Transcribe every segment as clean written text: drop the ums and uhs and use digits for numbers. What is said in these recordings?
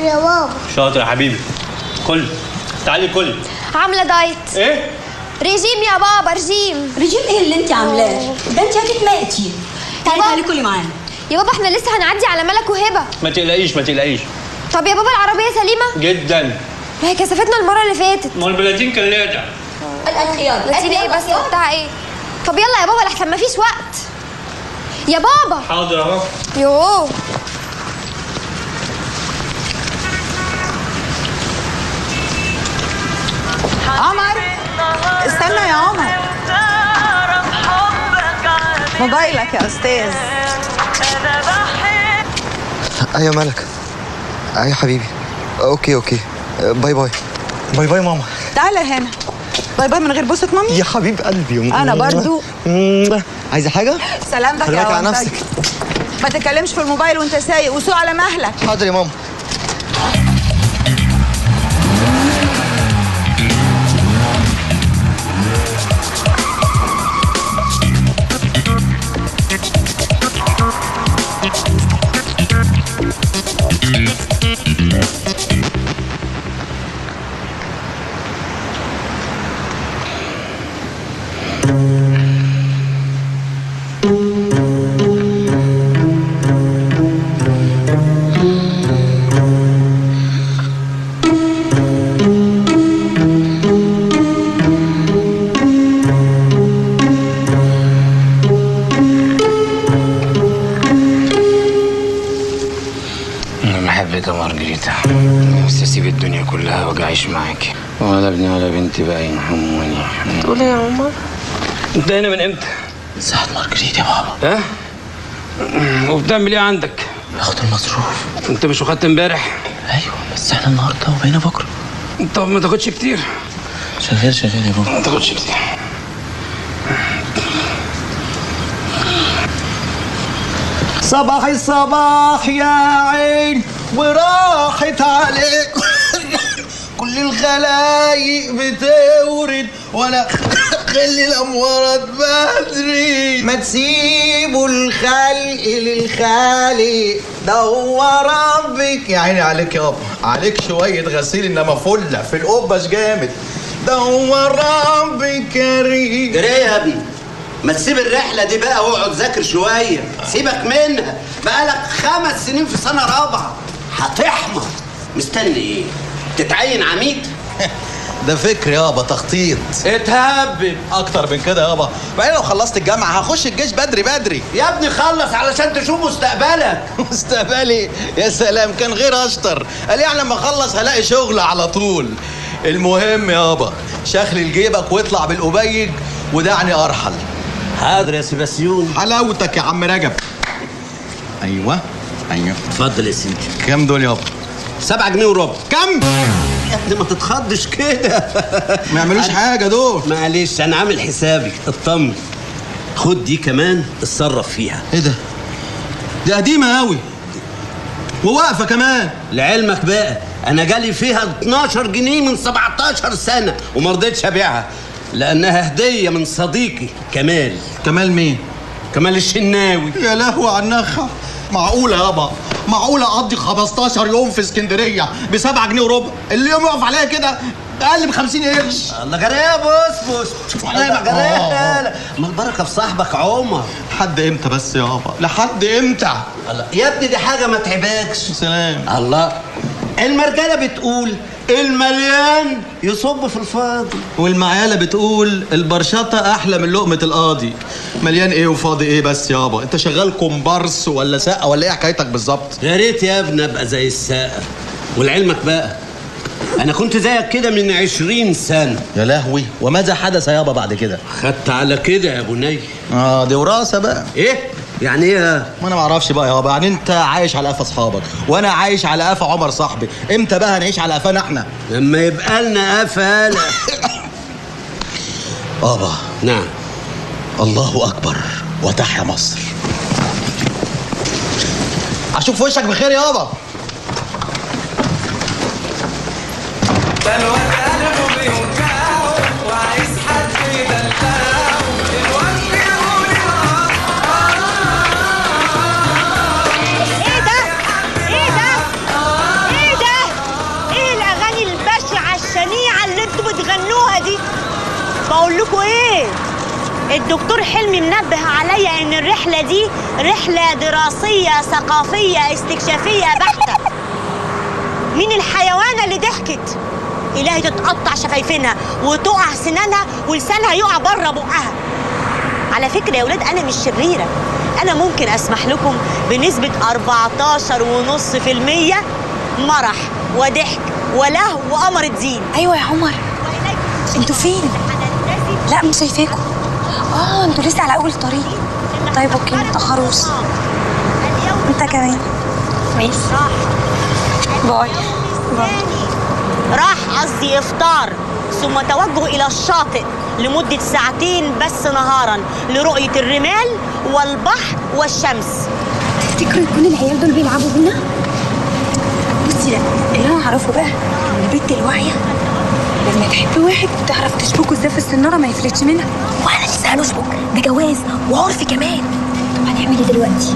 يا بابا. شاطر يا حبيبي. كل تعالي كل. عامله دايت. ايه؟ ريجيم يا بابا، ريجيم. ريجيم ايه اللي انت عاملاه؟ ده انت هتتماتي. تعالي كلي معانا. يا بابا احنا لسه هنعدي على ملك وهبه. ما تقلقيش ما تقلقيش. طب يا بابا العربيه سليمه؟ جدا. ما هي كسفتنا المره اللي فاتت. ما البلاتين كلاده. الخيار بلاتين ايه بس وبتاع ايه؟ طب يلا يا بابا لحسن ما فيش وقت. يا بابا. حاضر اهو. يوه. عمر استنى يا عمر. موبايلك يا استاذ. ايوه مالك؟ ايوه حبيبي. اوكي باي باي. باي باي ماما. تعالى هنا. باي باي من غير بوسة مامي. يا حبيب قلبي. انا برضو. عايزه حاجه؟ سلامتك خلي يا بالك على وانتج. نفسك. ما تتكلمش في الموبايل وانت سايق وسوق على مهلك. حاضر يا ماما. مارجريتا، بس اسيب الدنيا كلها واجي اعيش معاكي، ولا ابني ولا بنتي بقى ينحموني. تقول ايه يا عمر؟ انت هنا من امتى؟ ساعة مارجريتا يا بابا. ها؟ وبتعمل ايه عندك؟ باخد المصروف. انت مش واخدت امبارح؟ ايوه بس احنا النهارده وبقينا بكره. طب ما تاخدش كتير. شغال يا بابا. ما تاخدش كتير. صباح الصباح يا عين وراحت عليك كل الخلايق بتورد وانا خلي الاموارات بدري. ما تسيبوا الخلق للخالق ده هو ربك. يا عيني عليك يابا، عليك شويه غسيل انما فله في القبش جامد. ده هو ربك كريم. جري يا ابني، ما تسيب الرحلة دي بقى واقعد ذاكر شوية، سيبك منها، بقالك 5 سنين في سنة رابعة، هتحمر، مستني ايه؟ تتعين عميد؟ ده فكر يابا، تخطيط. اتهبب اكتر من كده يابا، بعدين لو خلصت الجامعة هخش الجيش بدري. يا ابني خلص علشان تشوف مستقبلك. مستقبلي؟ يا سلام، كان غير اشطر، قال يعني لما اخلص هلاقي شغل على طول. المهم يابا شخلي لجيبك واطلع بالقبيج ودعني ارحل. حاضر يا سيباسيون. حلاوتك يا عم رجب. ايوه اتفضل يا سيدي. كام دول يابا؟ 7 جنيه وربع. كم؟ يا ابني ما تتخضش كده. ما يعملوش حاجه دول. معلش انا عامل حسابي، اطمن. خد دي كمان اتصرف فيها. ايه ده؟ دي قديمه قوي وواقفه كمان. لعلمك بقى انا جالي فيها 12 جنيه من 17 سنه وما رضيتش ابيعها لانها هديه من صديقي كمال. كمال مين؟ كمال الشناوي. يا لهوي على النخه. معقوله يابا؟ معقوله اقضي 15 يوم في اسكندريه ب7 جنيه وربع؟ اللي يوم يقف عليا كده اقل ب 50 قرش. الله جريه. بص شوف عليا جريه. ما البركه في صاحبك عمر. لحد امتى بس يابا؟ لحد امتى؟ الله يا ابني دي حاجه ما تعبكش. سلام. الله المرجله بتقول المليان يصب في الفاضي، والمعيالة بتقول البرشطة أحلى من لقمة القاضي. مليان إيه وفاضي إيه بس يابا؟ أنت شغال كومبارس ولا ساقة ولا إيه حكايتك بالظبط؟ يا ريت يا ابني أبقى زي الساقة. ولعلمك بقى أنا كنت زيك كده من 20 سنة. يا لهوي، وماذا حدث يابا بعد كده؟ خدت على كده يا بني. دي وراثة بقى. إيه؟ يعني ايه؟ ما انا ما اعرفش بقى يابا، يعني انت عايش على قفا اصحابك وانا عايش على قفا عمر صاحبي، امتى بقى هنعيش على قفانا احنا؟ لما يبقى لنا قفا. بابا. نعم. الله اكبر وتحيا مصر. اشوف وشك بخير يابا. بقول لكم ايه، الدكتور حلمي منبه عليا ان الرحله دي رحله دراسيه ثقافيه استكشافيه بحته. مين الحيوانه اللي ضحكت؟ الهي تتقطع شفايفينها وتقع سنانها ولسانها يقع بره بقها. على فكره يا ولاد انا مش شريره، انا ممكن اسمح لكم بنسبه 14.5% مرح وضحك ولهو وقمر الدين. ايوه يا عمر، انتوا فين؟ لا مش شايفاكم. انتوا لسه على اول الطريق. طيب اوكي متأخروش. انت كمان ماشي. باي باي. راح قصدي افطار، ثم توجه الى الشاطئ لمدة 2 ساعات بس نهارا لرؤية الرمال والبحر والشمس. تفتكروا يكون العيال دول بيلعبوا بينا؟ بصي لا، اللي انا اعرفه بقى ان البنت الواعية لما تحب واحد تعرف تشبكه ازاي في السنارة ما يفلتش منها. واحنا لسه هنشبك، ده جواز وعرف كمان. طب هنعمل ايه دلوقتي؟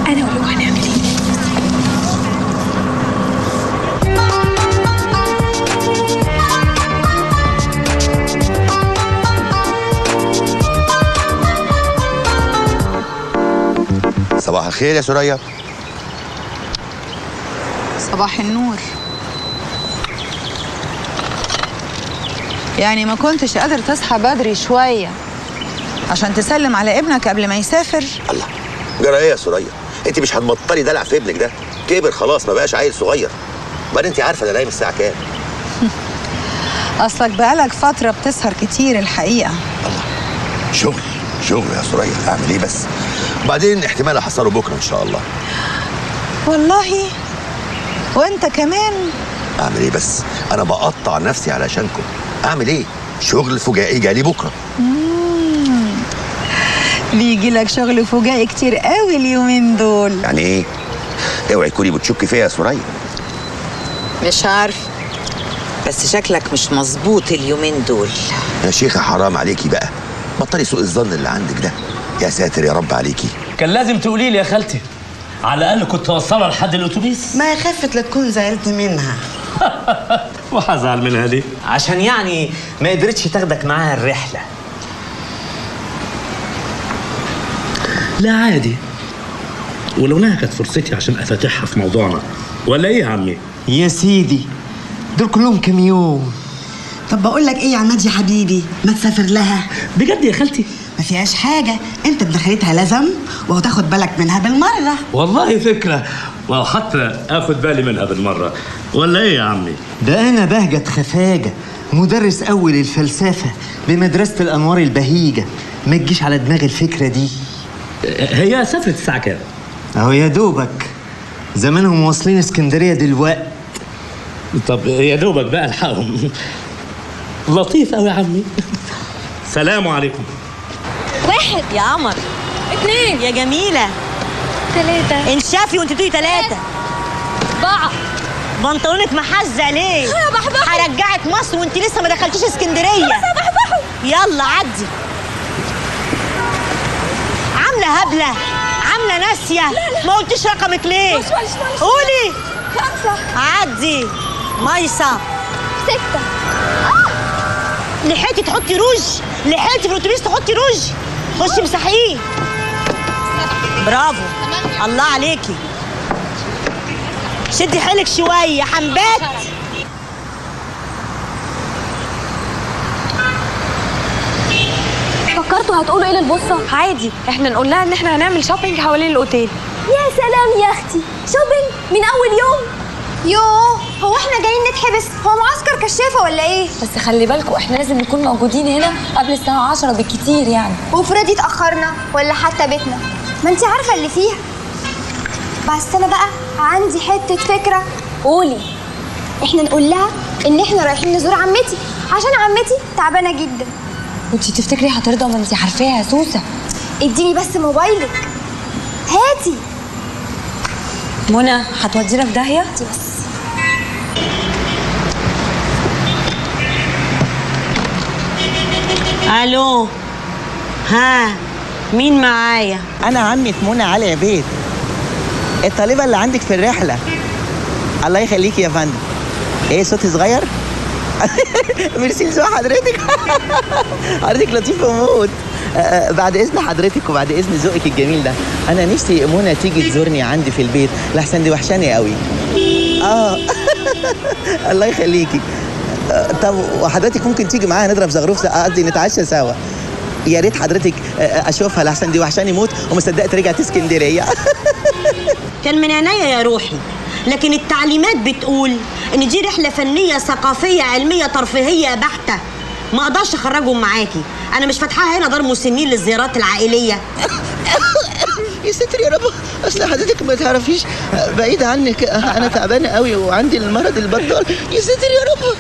انا اقول لكم هنعمل ايه. صباح الخير يا سوريا. صباح النور. يعني ما كنتش قادر تصحى بدري شوية عشان تسلم على ابنك قبل ما يسافر؟ الله، جرى ايه يا سوريا؟ انت مش هتبطلي دلع في ابنك ده، كبر خلاص ما بقاش عيل صغير. بعدين انت عارفه انا نايم الساعه كام؟ اصلك بقالك فترة بتسهر كتير الحقيقة. الله، شغل يا سوريا، اعمل ايه بس؟ وبعدين احتمال احصله بكره ان شاء الله. والله وانت كمان. اعمل ايه بس؟ انا بقطع نفسي علشانكم. اعمل ايه؟ شغل فجائي جالي بكره. بيجي لك شغل فجائي كتير قوي اليومين دول. يعني ايه؟ اوعي تكوني بتشكي فيا يا سوريا. مش عارف، بس شكلك مش مظبوط اليومين دول. يا شيخه حرام عليكي بقى، بطلي سوء الظن اللي عندك ده. يا ساتر يا رب عليكي. كان لازم تقولي لي يا خالتي، على الاقل كنت اوصلها لحد الاتوبيس. ما خفت لا تكون زعلت منها. وهزعل منها ليه؟ عشان يعني ما قدرتش تاخدك معاها الرحله. لا عادي، ولو انها كانت فرصتي عشان افتحها في موضوعنا. ولا ايه يا عمي؟ يا سيدي دول كلهم كام يوم. طب بقول لك ايه يا عماد يا حبيبي، ما تسافر لها بجد يا خالتي؟ ما فيهاش حاجه، انت ابن خالتها لازم وهتاخد بالك منها بالمره. والله فكره، وحتى اخد بالي منها بالمره. ولا ايه يا عمي؟ ده انا بهجت خفاجه، مدرس اول الفلسفه بمدرسه الانوار البهيجه. ما تجيش على دماغي الفكره دي. هي سافرت الساعه كام؟ اهو يا دوبك، زمانهم واصلين اسكندريه دلوقتي. طب يا دوبك بقى الحقهم. لطيف قوي يا عمي. سلام عليكم. 1 يا قمر، 2 يا جميلة، 3 انشافي وانت بتقولي 3 4. بنطلونك محزة ليه؟ يا بحبحه، هرجعك مصر وانت لسه ما دخلتيش اسكندرية. بس يا بحبحه. يلا عدي. عاملة هبلة، عاملة ناسية. ما قلتيش رقمك ليه؟ قولي. 5 عدي. ميسة 6. لحقتي تحطي روج؟ لحقتي في الاتوبيس تحطي روج؟ خشي امسحيه. برافو، الله عليكي. شدي حيلك شويه حنبات. فكرتوا هتقولوا ايه للبصه؟ عادي، احنا نقول لها ان احنا هنعمل شوبينج حوالين الاوتيل. يا سلام يا اختي، شوبينج من اول يوم. يوه، هو احنا جايين نتحبس؟ هو معسكر كشافه ولا ايه؟ بس خلي بالكم احنا لازم نكون موجودين هنا قبل الساعه 10 بالكتير يعني. وفرضي اتاخرنا ولا حتى بيتنا، ما انت عارفه اللي فيها. بس انا بقى عندي حته فكره. قولي. احنا نقول لها ان احنا رايحين نزور عمتي عشان عمتي تعبانه جدا. وانتي تفتكري هترضى؟ ما انتي عارفاها يا سوسه. اديني بس موبايلك، هاتي. منى هتودينا في داهيه؟ بس الو، ها مين معايا؟ انا عمة منى علي عبيد، الطالبه اللي عندك في الرحله. الله يخليكي يا فندم. ايه صوتي صغير؟ ميرسي لذوق حضرتك. حضرتك لطيفه موت. بعد اذن حضرتك وبعد اذن ذوقك الجميل ده، انا نفسي منى تيجي تزورني عندي في البيت لحسن دي وحشاني قوي. الله يخليكي. طب وحضرتك ممكن تيجي معايا نضرب زغروف، قصدي نتعشى سوا. يا ريت حضرتك اشوفها لحسن دي وحشاني موت وما صدقت رجعت اسكندريه. كان من عينيا يا روحي، لكن التعليمات بتقول ان دي رحله فنيه ثقافيه علميه ترفيهيه بحته، ما اقدرش اخرجهم معاكي. انا مش فاتحاها هنا دار مسنين للزيارات العائليه. يا ستر يا رب، اصل حضرتك ما تعرفيش، بعيد عنك انا تعبانه قوي وعندي المرض البطال. يا ستر يا رب.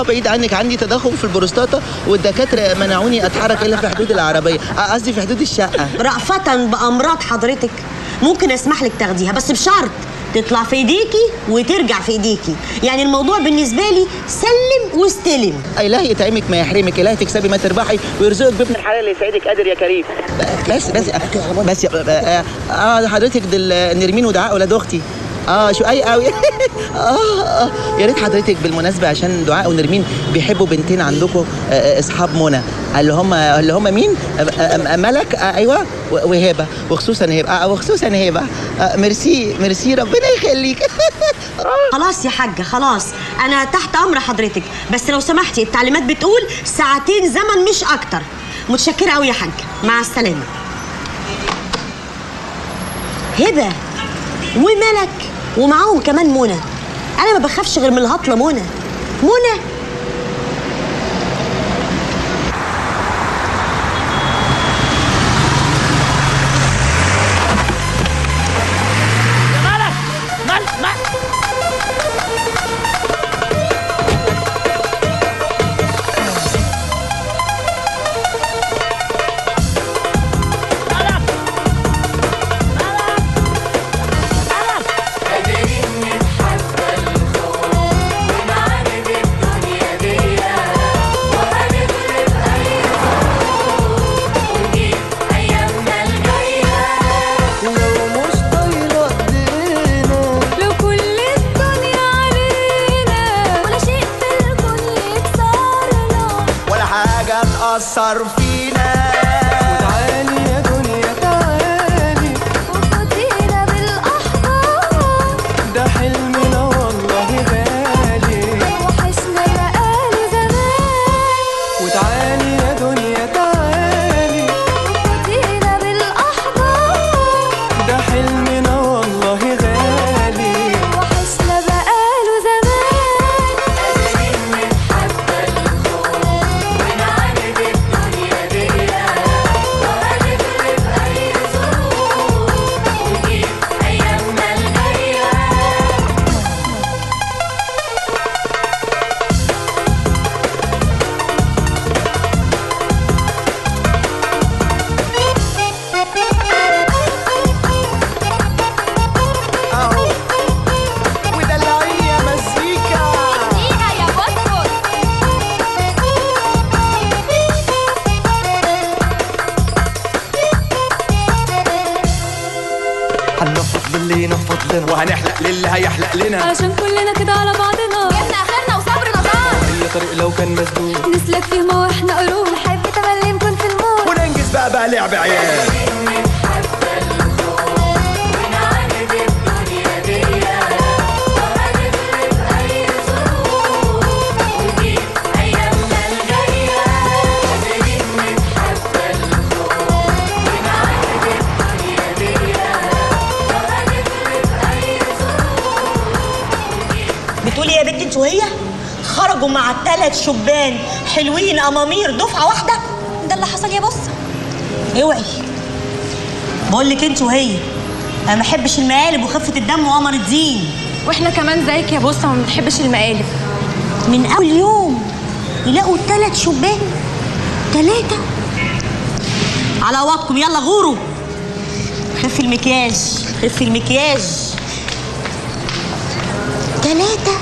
بعيد عنك، عندي تضخم في البروستاتا والدكاتره منعوني اتحرك الا في حدود العربيه، قصدي في حدود الشقه. رأفة بامراض حضرتك ممكن اسمح لك تاخديها، بس بشرط تطلع في ايديكي وترجع في ايديكي. يعني الموضوع بالنسبه لي سلم واستلم. الله يطعمك ما يحرمك، الله تكسبي ما تربحي ويرزقك بابن الحلال اللي يسعدك. قادر يا كريم. بس حضرتك نرمين ودعاء ولاد اختي. شو اي قوي. يا ريت حضرتك بالمناسبه، عشان دعاء ونرمين بيحبوا بنتين عندكم اصحاب منى، اللي هم مين؟ ملك، ايوه، وهبه، وخصوصا هبه، وخصوصا هبه. ميرسي ربنا يخليك. خلاص يا حاجه خلاص، انا تحت امر حضرتك، بس لو سمحتي التعليمات بتقول ساعتين زمن مش اكتر. متشكره قوي يا حاجه، مع السلامه. هبه وملك ومعاهم كمان منى. انا ما بخافش غير من الهطله منى. أثر فينا. وتعالي يا دنيا تعالي وخدينا بالأحضان، ده حلمنا والله غالي وحشنا بقاله زمان. وتعالي يا دنيا تعالي وخدينا بالأحضان، ده حلمنا والله غالي وحشنا بقاله زمان. وهنحلق للي هيحلق لنا، علشان كلنا كده على بعضنا. جبنا اخرنا وصبرنا طار، اي طريق لو كان مسدود نسلك فيه ما واحنا قرود، نحب تملي نكون في المود وننجز بقى لعب عيال. بتقولي يا بنت انت وهي خرجوا مع 3 شبان حلوين امامير دفعه واحده؟ ده اللي حصل يا بصه. اوعي، بقول لك انت وهي، انا ما بحبش المقالب وخفه الدم وقمر الدين. واحنا كمان زيك يا بصه ما بنحبش المقالب. من اول يوم يلاقوا 3 شبان، 3 على وضعكم. يلا غوروا، خفي المكياج، خفي المكياج. 3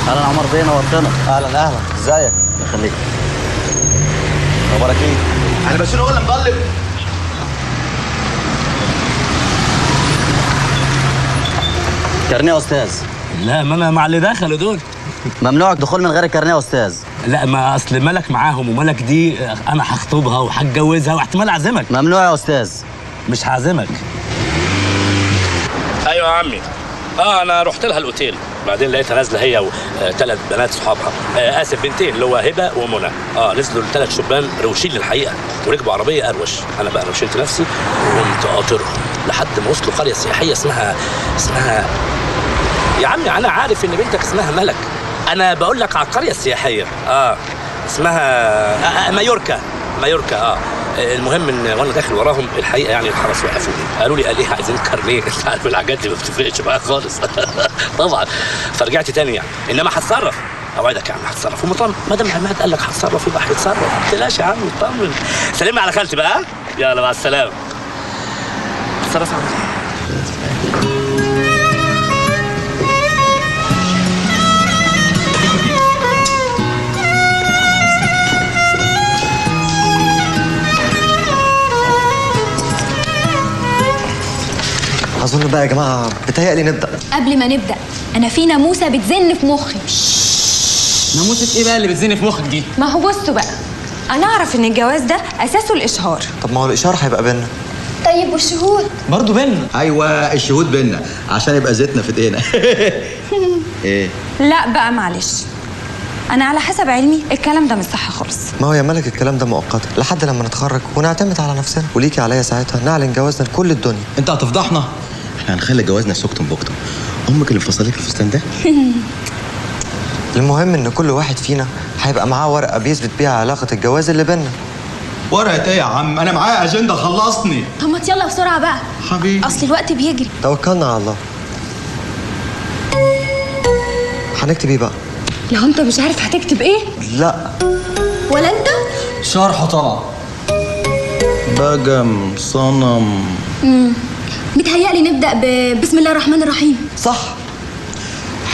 اهلا عمر بيه، نورتنا. اهلا ازيك؟ يخليك. اخبارك ايه؟ انا بس هو اللي مضلم. كارنيه يا استاذ. لا ما انا مع اللي دخلوا دول. ممنوع الدخول من غير الكارنيه يا استاذ. لا ما اصل ملك معاهم، وملك دي انا هخطبها وهتجوزها واحتمال اعزمك. ممنوع يا استاذ. مش هعزمك. ايوه يا عمي. انا رحت لها الاوتيل، بعدين لقيتها نازله هي وثلاث بنات صحابها، اسف بنتين اللي هو هبه ومنى. نزلوا الثلاث شبان روشين للحقيقه، وركبوا عربيه اروش. انا بقى روشنت نفسي وقمت قاطرهم لحد ما وصلوا قريه سياحيه اسمها يا عمي انا عارف ان بنتك اسمها ملك، انا بقول لك على القريه السياحيه اسمها مايوركا. المهم ان وانا داخل وراهم الحقيقه يعني الحرس وقفوني، قالوا لي ايه عايزين كارنيه. انت عارف الحاجات دي ما بتفرقش معايا خالص. طبعا فرجعت تاني يعني، انما هتصرف اوعدك يا عم، هتصرف ومطمن. ما دام عماد قال لك هتصرف يبقى هيتصرف، ما تقلقش يا عم اطمن. سلمي على خالتي بقى. يلا مع السلامه. هتصرف يا عم. اظن بقى يا جماعه بتهيألي نبدا. قبل ما نبدا انا في ناموسه بتزن في مخي. ناموسه ايه بقى اللي بتزن في مخك دي؟ ما هو بصوا بقى، انا اعرف ان الجواز ده اساسه الاشهار. طب ما هو الاشاره هيبقى بينا. طيب والشهود؟ برضه بينا. ايوه الشهود بينا عشان يبقى زيتنا في ايدينا. ايه؟ لا بقى معلش، انا على حسب علمي الكلام ده مش صح خالص. ما هو يا ملك الكلام ده مؤقت لحد لما نتخرج ونعتمد على نفسنا، وليكي عليا ساعتها نعلن جوازنا لكل الدنيا. انت هتفضحنا؟ احنا هنخلي جوازنا سكتم بكتم. امك اللي مفصلك الفستان ده؟ المهم ان كل واحد فينا هيبقى معاه ورقه بيثبت بيها علاقه الجواز اللي بينا. ورقه ايه يا عم؟ انا معايا اجنده خلصني. طب ما يلا بسرعه بقى حبيبي، اصل الوقت بيجري. توكلنا على الله. هنكتب ايه بقى؟ لو انت مش عارف هتكتب ايه؟ لا. ولا انت؟ شرحه طبعا. بجم صنم. بتهيألي نبدأ بسم الله الرحمن الرحيم. صح.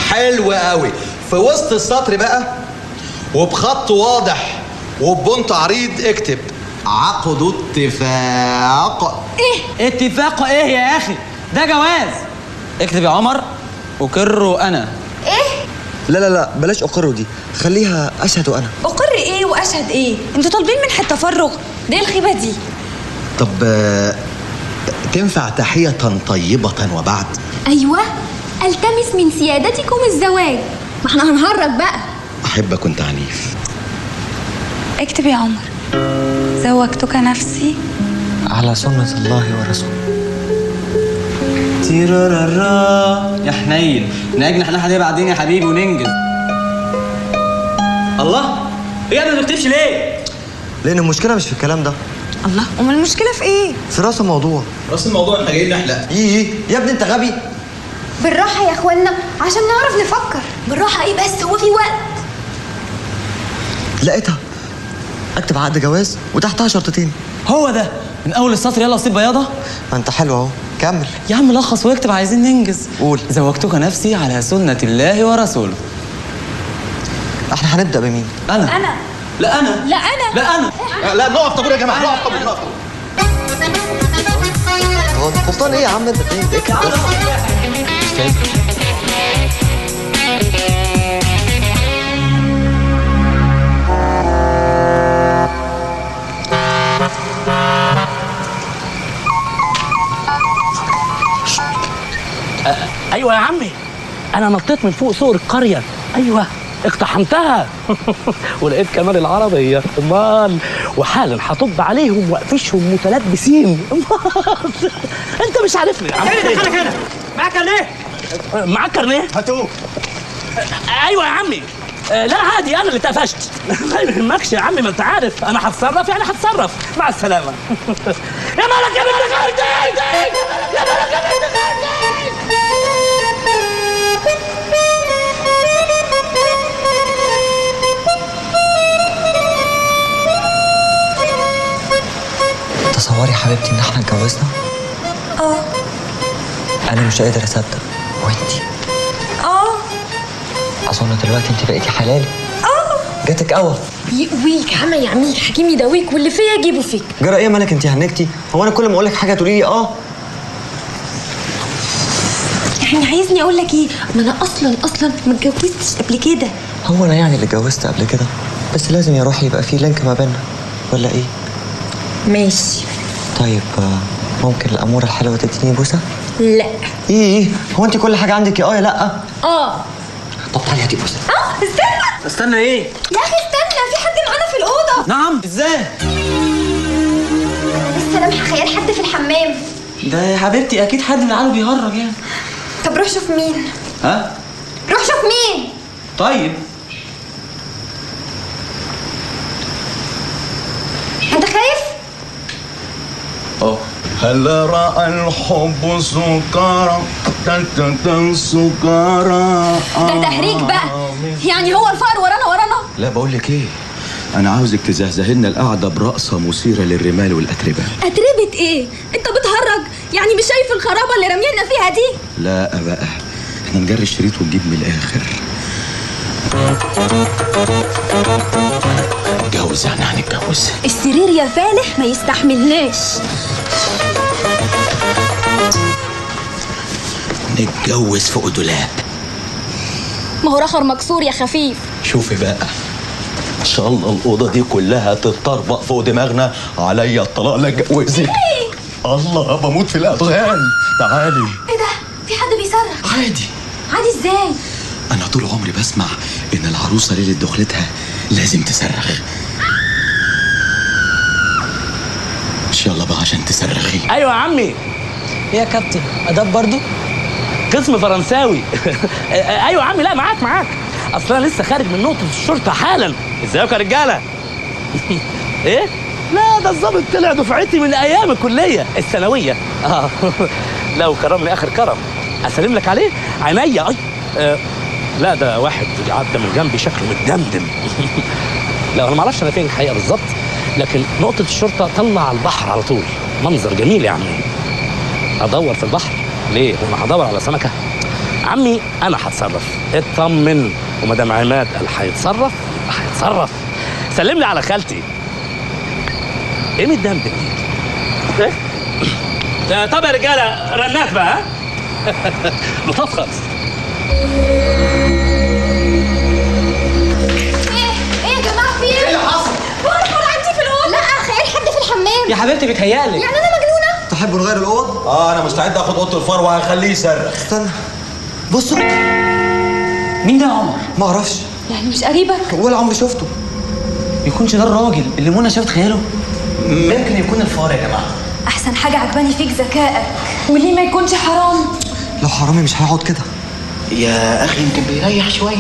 حلو قوي. في وسط السطر بقى وبخط واضح وببنط عريض اكتب عقدوا اتفاق. ايه؟ اتفاق ايه يا اخي؟ ده جواز. اكتب يا عمر اقر انا. ايه؟ لا بلاش اقر دي، خليها اشهد انا. اقر ايه واشهد ايه؟ انتوا طالبين من حته تفرغ؟ دي الخيبه دي. طب تنفع تحية طيبة وبعد؟ ايوه، التمس من سيادتكم الزواج. ما احنا هنهرج بقى. احبك وانت عنيف. اكتب يا عمر زوجتك نفسي على سنة الله ورسوله. تيرارارا يا حنين، نجنح ناحية دي بعدين يا حبيبي وننجز. الله، ايه يا ابني ما بتكتبش ليه؟ لأن المشكلة مش في الكلام ده. الله، امال المشكلة في ايه؟ في راس الموضوع. راس الموضوع احنا جايين نحلق. ايه يا ابني انت غبي. بالراحة يا اخوانا عشان نعرف نفكر. بالراحة ايه بس، هو في وقت؟ لقيتها. اكتب عقد جواز وتحتها شرطتين. هو ده من اول السطر. يلا سيب بياضة. ما انت حلو اهو، كمل يا عم. لخص واكتب، عايزين ننجز. قول. زوجتك نفسي على سنة الله ورسوله. احنا هنبدأ بمين؟ انا. لا انا. لا انا. لا انا. لا نقف طابور يا جماعة، نقف طابور. هو القبطان ايه يا عم انت؟ اكتب بس. استاذ ايوه يا عمي، انا نطيت من فوق سور القريه. ايوه اقتحمتها. ولقيت كمان العربيه. امال وحالا هطب عليهم واقفشهم متلبسين. انت مش عارفني يا عم. ايه دخلك هنا؟ معاك كارنيه؟ معاك كارنيه؟ هاتوه. ايوه يا عمي. لا عادي، انا اللي اتقفشت. ما يهمكش يا عمي، ما انت عارف انا هتصرف يعني هتصرف. مع السلامه. يا مالك يا بنت خالتي، يا مالك يا بنت خالتي. تصوري يا حبيبتي ان احنا اتجوزنا؟ انا مش قادر اصدق. وانتي؟ اظن دلوقتي انت بقيتي حلالي. جاتك قوي. يقويك عم يا عمي، الحكيم يداويك واللي فيا يجيبه فيك. جرى ايه مالك انت هنكتي؟ هو انا كل ما اقول لك حاجه تقولي لي يعني عايزني اقول لك ايه؟ ما انا اصلا ما اتجوزتش قبل كده. هو انا يعني اللي اتجوزت قبل كده؟ بس لازم يا روحي يبقى في لينك ما بيننا ولا ايه؟ ماشي. طيب ممكن الاموره الحلوه تديني بوسه؟ لا. ايه هو انت كل حاجه عندك يا لا؟ طب تعالي هاتي بوسه. استنى ايه؟ يا اخي استنى، في حد معانا في الاوضه. نعم ازاي؟ لسه لامحه خيال حد في الحمام. ده يا حبيبتي اكيد حد من عياله بيهرج يعني. طب روح شوف مين. ها؟ روح شوف مين. طيب انت خايف؟ هل رأى الحب سكارى سكارى. ده تهريج بقى، يعني هو الفقر ورانا. لا بقول لك ايه، انا عاوزك تزهزهي لنا القعده برقصه مثيره للرمال والاتربه. اتربت ايه؟ انت بتهرج؟ يعني مش شايف الخرابه اللي رامينا فيها دي؟ لا بقى، احنا نجري الشريط ونجيب من الاخر. نتجوز يعني هنتجوز. السرير يا فالح ما يستحملناش. نتجوز فوق دولاب. ما هو رخر مكسور يا خفيف. شوفي بقى، ان شاء الله الاوضه دي كلها تتطربق فوق دماغنا، عليا الطلاق لا اتجوزك. الله بموت في الاغاني. تعالي. ايه ده؟ في حد بيصرخ؟ عادي ازاي؟ انا طول عمري بسمع ان العروسه ليله دخلتها لازم تصرخ. ان شاء الله بقى عشان تصرخي. ايوه يا عمي. ايه يا كابتن؟ اداب برضو؟ قسم فرنساوي. ايوه يا عمي. لا معاك. اصل انا لسه خارج من نقطه الشرطه حالا. ازيكم يا رجاله؟ ايه؟ لا ده الظابط طلع دفعتي من ايام الكليه الثانويه. لو كرمني اخر كرم اسلم لك عليه عينيا. لا ده واحد عدى من جنبي شكله متدمدم. لا انا ما اعرفش انا فين الحقيقه بالظبط، لكن نقطه الشرطه طلع على البحر على طول. منظر جميل يا عمي. ادور في البحر ليه؟ وانا هدور على سمكه؟ عمي انا هتصرف، اطمن. ومدام عماد قال هيتصرف هيتصرف. سلم لي على خالتي. ايه متدمدم ايه؟ طب يا رجاله رنات بقى. ها؟ لطاف خالص. ايه يا جماعه في ايه؟ ايه اللي حصل؟ ورا عندي في الاوضه. لا خيال حد في الحمام. يا حبيبتي بيتهيألي. يعني انا مجنونه؟ تحبوا نغير الاوض؟ انا مستعد اخد اوضه الفار وهخليه يصرخ. استنى بصوا. مين ده يا عمر؟ ما اعرفش. يعني مش قريبك؟ ولا عمري شفته. يكونش ده الراجل اللي منى شافت خياله؟ ممكن يكون الفار يا جماعه. احسن حاجه عجباني فيك ذكائك، وليه ما يكونش حرام؟ لو حرامي مش هيقعد كده. يا اخي يمكن بيريح شويه.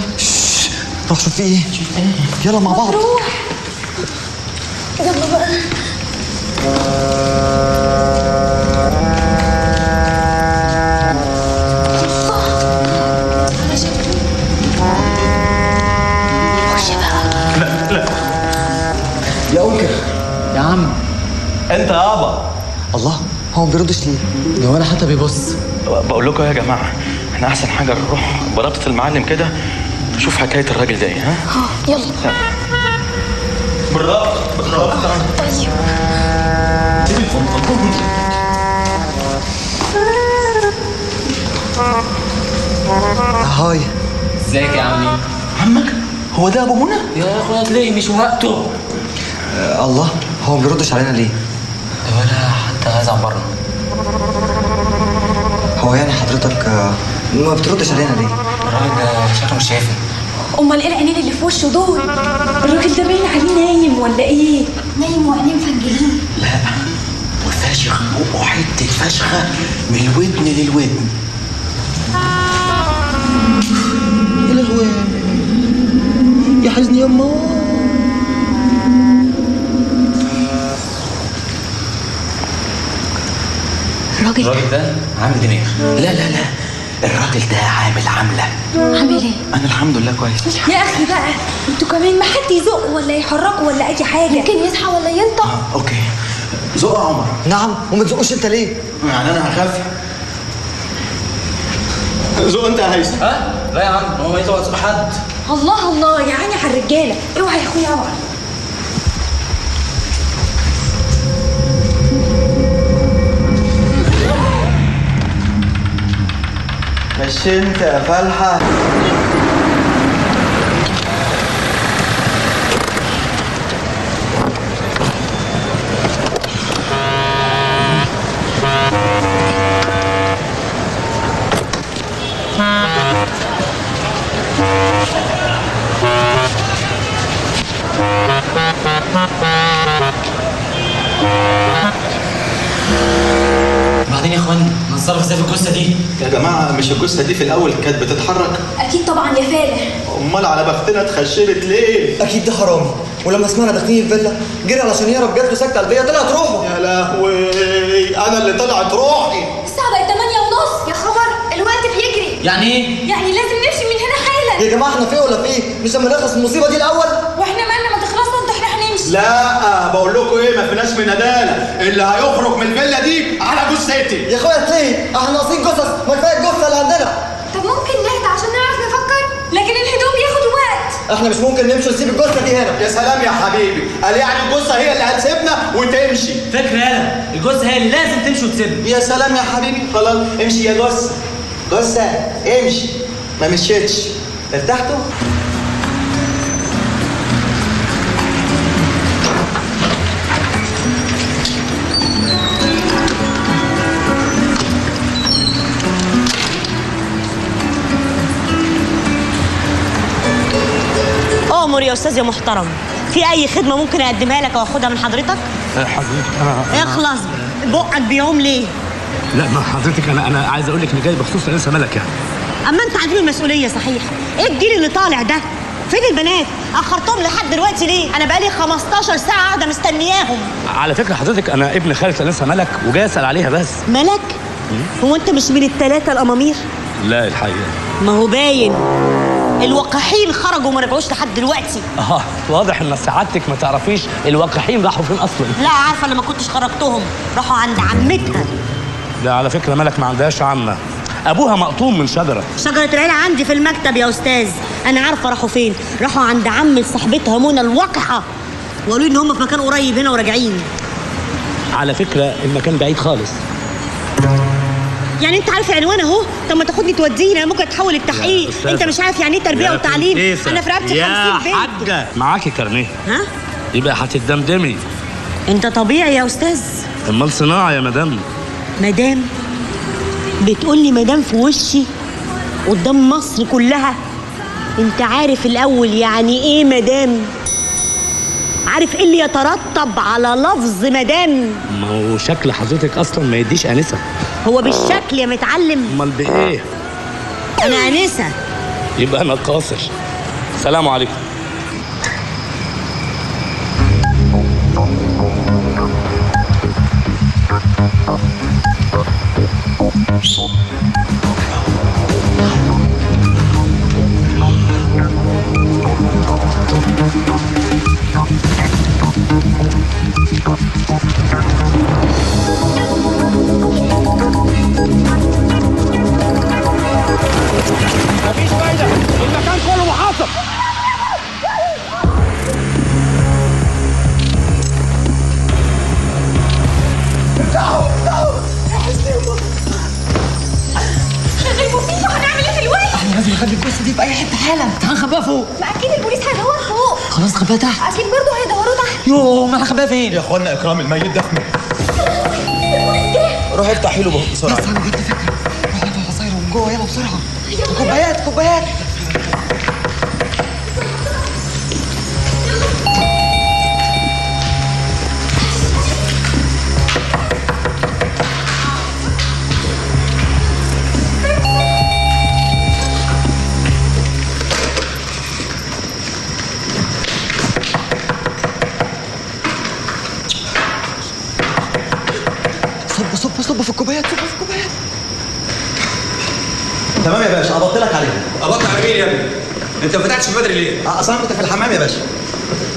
روح شوف في ايه. يلا مع بعض. روح. يلا بقى. يا أنكر يا عم انت يابا. الله، هو ما بيردش ليه؟ ده ولا حتى بيبص. بقول لكم يا جماعه، احنا احسن حاجه نروح برابطه المعلم كده نشوف حكايه الراجل ده ايه. ها يلا بالرابطه. طيب هاي. ازيك يا عمي؟ عمك هو ده ابو منى؟ يا اخويا تلاقي مش وقته. الله، هو ما بيردش علينا ليه؟ ده ولا حتى هزع بره. هو يعني حضرتك ما بتردش علينا ليه؟ الراجل ده شكله مش شايفني. امال ايه العينين اللي في وشه دول؟ الراجل ده باين عليه نايم ولا ايه؟ نايم وعينيه مفنجلين. لا وفاشخ بقه حته فشخه من الودن للودن. يا لهوي يا حزني يما. الراجل ده عامل دماغ. لا الراجل ده عامل عامله. عامل ايه؟ انا الحمد لله كويس. يا اخي بقى انتوا كمان ما حد يزق ولا يحركوا ولا اي حاجه. ممكن يصحى ولا ينطق. اوكي زق يا عمر. نعم، وما تزقوش انت ليه؟ يعني انا هخاف. زق انت يا هيثم. ها؟ لا يا عم، هو ما يزق حد. الله الله يا عيني على الرجاله، اوعى يا اخويا اوعى. مش انت يا فالحه؟ بعدين يا اخوان نتصرف ازاي في الجثه دي؟ يا جماعه مش الجثه دي في الاول كانت بتتحرك؟ اكيد طبعا يا فالح. امال على بختنا اتخشبت ليه؟ اكيد ده حرامي، ولما سمعنا داخلين الفيلا جري علشان يهرب، جات له سكته قلبيه طلعت روحه. يا لهوي انا اللي طلعت روحي. الساعه بقت 8:30. يا خبر الوقت بيجري. يعني ايه؟ يعني لازم نمشي من هنا حالا. يا جماعه احنا فيه ولا فيه؟ مش لما نخلص من المصيبه دي الاول؟ واحنا مالنا ما تخلصنا انت، احنا هنمشي. لا بقول لكم ايه، ما فيناش من ندالة، اللي هيخرج من الفيلا دي على جثتي. يا اخويا تلاقي احنا ناقصين جثث، ما كفايه الجثه اللي عندنا. طب ممكن نهدى عشان نعرف نفكر؟ لكن الهدوء بياخد وقت. احنا مش ممكن نمشي ونسيب الجثه دي هنا. يا سلام يا حبيبي، قال يعني الجثه هي اللي هتسيبنا وتمشي؟ فكره يالا، الجثه هي اللي لازم تمشي وتسيبنا. يا سلام يا حبيبي، خلاص امشي يا جثه. جثه امشي. ما مشيتش. ارتحتوا؟ أؤمر يا أستاذ يا محترم، في أي خدمة ممكن أقدمها لك أو أخدها من حضرتك؟ حضرتك انا اخلص بقك بيوم ليه؟ لا ما حضرتك انا عايز اقول لك اني جاي بخصوص انسه ملك يعني. أما أنت عديم المسؤولية صحيح، إيه الجيل اللي طالع ده؟ فين البنات؟ أخرتهم لحد دلوقتي ليه؟ أنا بقالي 15 ساعة قاعدة مستنياهم. على فكره حضرتك انا ابن خالة انسه ملك وجاي اسال عليها بس. ملك؟ هو أنت مش من الثلاثة الأمامير؟ لا الحقيقه ما هو باين الوقاحين خرجوا وما رجعوش لحد دلوقتي. واضح ان سعادتك ما تعرفيش الوقاحين راحوا فين اصلا. لا عارفة، لما كنتش خرجتهم راحوا عند عمتها. لا على فكره ملك ما عندهاش عمه، ابوها مقطوم من شجره. شجرة العيلة عندي في المكتب يا أستاذ، أنا عارفة راحوا فين، راحوا عند عمة صاحبتها منى الوقحة، وقالوا لي إن هم في مكان قريب هنا وراجعين. على فكره المكان بعيد خالص. يعني أنت عارف عنوان أهو، طب ما تاخدني توديني، أنا ممكن أتحول التحقيق. أنت مش عارف يعني إيه تربية وتعليم؟ أنا في رقبتي 50 بنت. يا حاجه معاكي كارنيه. ها؟ يبقى هتتدمدمي. أنت طبيعي يا أستاذ. امال صناعه يا مدام. مدام؟ بتقولي مدام في وشي قدام مصر كلها؟ انت عارف الاول يعني ايه مدام؟ عارف ايه اللي يترتب على لفظ مدام؟ ما هو شكل حضرتك اصلا ما يديش انسه. هو بالشكل يا متعلم؟ امال بايه؟ انا انسه. يبقى انا قاصر. سلام عليكم. مفيش فايدة، المكان كله محاصر. شغل مصيبة، هنعمل ايه دلوقتي؟ احنا لازم نخبي الجثه دي في اي حته حالا. هنخبيها فوق. ما اكيد البوليس هيدور فوق. خلاص خبيها تحت. اكيد برضه هيدوروا تحت. يوه ما هنخبيها فين؟ يا اخوانا اكرام الميت دفن. روح افتحي له بسرعه. بس انا جبت فكره، روح هات العصاير من جوه يلا بسرعه. كوبايات كوبايات. صب في الكوبايات، صب في الكوبايات. تمام يا باشا، قبضت لك عليها. قبضت على مين يا ابني؟ انت ما فتحتش بدري ليه؟ اصل انا كنت في الحمام يا باشا.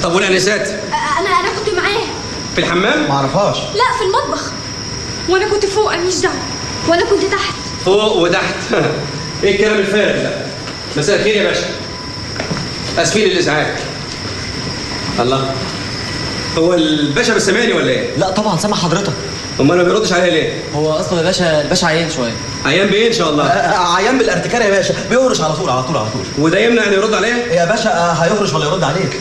طب والانسات؟ انا كنت معاه. في الحمام؟ ما اعرفهاش. لا في المطبخ. وانا كنت فوق، انا مش دعوه. وانا كنت تحت. فوق وتحت. ايه الكلام الفارغ ده؟ مساء الخير يا باشا. اسفين للازعاج. الله، هو الباشا بالسامعني ولا ايه؟ لا طبعا سامع حضرتك. امال ما بيردش عليا ليه؟ هو اصلا الباشا عيان شويه. عيان بايه ان شاء الله؟ عيان بالارتكاريه يا باشا، بيهرش على طول على طول على طول. وده يمنع ان يرد عليا؟ يا باشا هيهرش ولا يرد عليك؟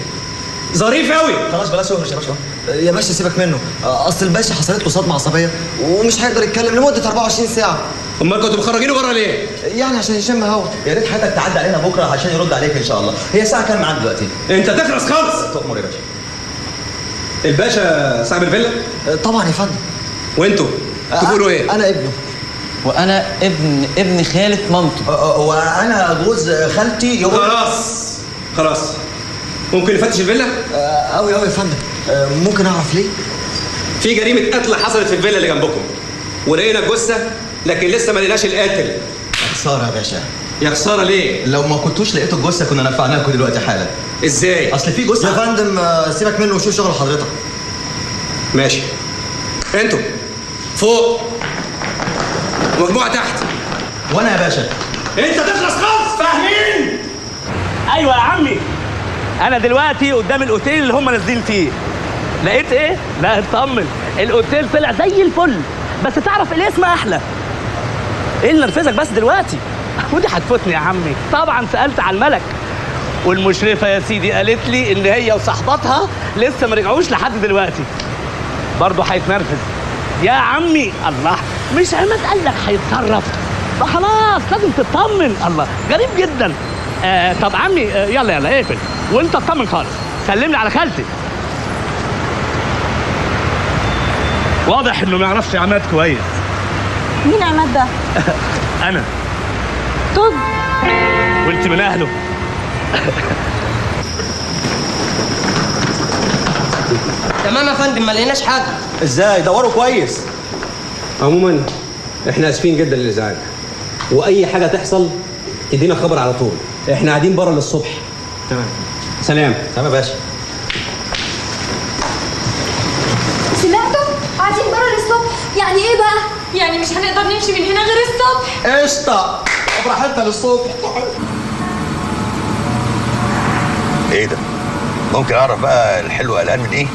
ظريف قوي. خلاص بلاش يهرش يا باشا. يا باشا سيبك منه، اصل الباشا حصلت له صدمه عصبيه ومش هيقدر يتكلم لمده 24 ساعه. امال كنتوا مخرجينه بره ليه؟ يعني عشان يشم هوا. يا ريت حضرتك تعدي علينا بكره عشان يرد عليك ان شاء الله. هي الساعه كام معاك دلوقتي؟ انت تخلص خالص. تؤمر يا باشا. الباشا صاحب الفيلا؟ طبعا يا فندم. وانتوا تقولوا ايه؟ انا ابنه. وانا ابن خالة مامته. وانا جوز خالتي. خلاص ممكن نفتش الفيلا؟ قوي يا فندم. ممكن اعرف ليه؟ في جريمه قتل حصلت في الفيلا اللي جنبكم، ولقينا الجثه لكن لسه ما لقيناش القاتل. يا خساره يا باشا. يا خساره ليه؟ لو ما كنتوش لقيتوا الجثه كنا نفعناكم دلوقتي حالا. ازاي؟ اصل في جثه يا فندم. سيبك منه وشوف شغل حضرتك. ماشي. انتوا فوق، مجموعه تحت. وانا يا باشا. انت تخلص خالص. فاهمين؟ ايوه يا عمي، انا دلوقتي قدام الاوتيل اللي هم نازلين فيه. لقيت ايه؟ لا اطمن، الاوتيل طلع زي الفل، بس تعرف الاسم احلى. ايه اللي نرفزك بس دلوقتي؟ ودي هتفوتني يا عمي. طبعا سالت على الملك، والمشرفه يا سيدي قالت لي ان هي وصاحبتها لسه ما رجعوش لحد دلوقتي. برضه هيتنرفز يا عمي. الله، مش عماد قال لك هيتصرف؟ فخلاص لازم تطمن. الله، غريب جدا. طب عمي يلا اقفل وانت اطمن خالص. سلمني على خالتي. واضح انه ما يعرفش عماد كويس. مين عماد ده؟ انا. طب وانت من اهله. تمام يا فندم، ما لقيناش حاجه. ازاي؟ دوروا كويس. عموما احنا اسفين جدا للازعاج، واي حاجه تحصل تدينا خبر على طول. احنا قاعدين بره للصبح. تمام. سلام. تمام يا باشا. سمعتوا؟ قاعدين بره للصبح. يعني ايه بقى؟ يعني مش هنقدر نمشي من هنا غير الصبح. قشطه، براحتنا للصبح. ايه ده؟ ممكن اعرف بقى الحلو قلقان من ايه؟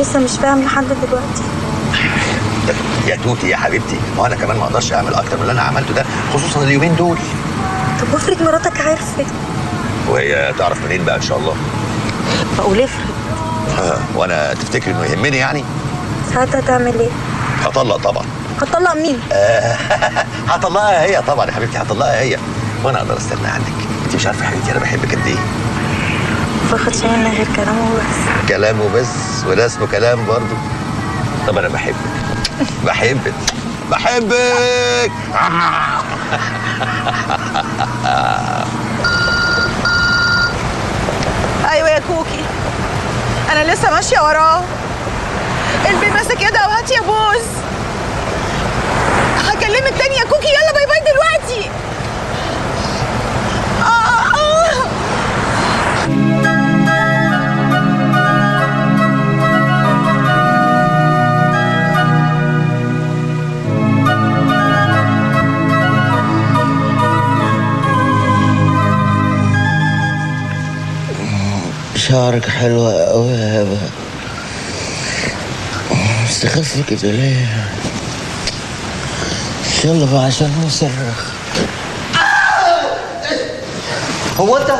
لسه مش فاهم لحد دلوقتي. يا توتي يا حبيبتي، ما انا كمان ما اقدرش اعمل اكتر من اللي انا عملته ده، خصوصا اليومين دول. طب افرض مراتك عرفت؟ وهي تعرف منين بقى ان شاء الله؟ بقول افرض. وانا تفتكر انه يهمني يعني؟ ساعتها تعمل ايه؟ هطلق طبعا. هتطلق مين؟ هطلقها هي طبعا يا حبيبتي، هطلقها هي. وانا اقدر استنى عنك؟ انت مش عارفه يا حبيبتي انا بحبك قد ايه. ما باخدش منك غير كلام وبس. كلام وبس؟ وده اسمه كلام برضه؟ طب انا بحبك. بحبك. ايوه يا كوكي، انا لسه ماشيه وراه. البي ماسك يده وهات يا بوز. هكلمك تاني يا كوكي. يلا باي باي دلوقتي. شعرك حلوة أوي يا هبة. مستخفة كده ليه؟ يلا بقى عشان نصرخ. هو انت؟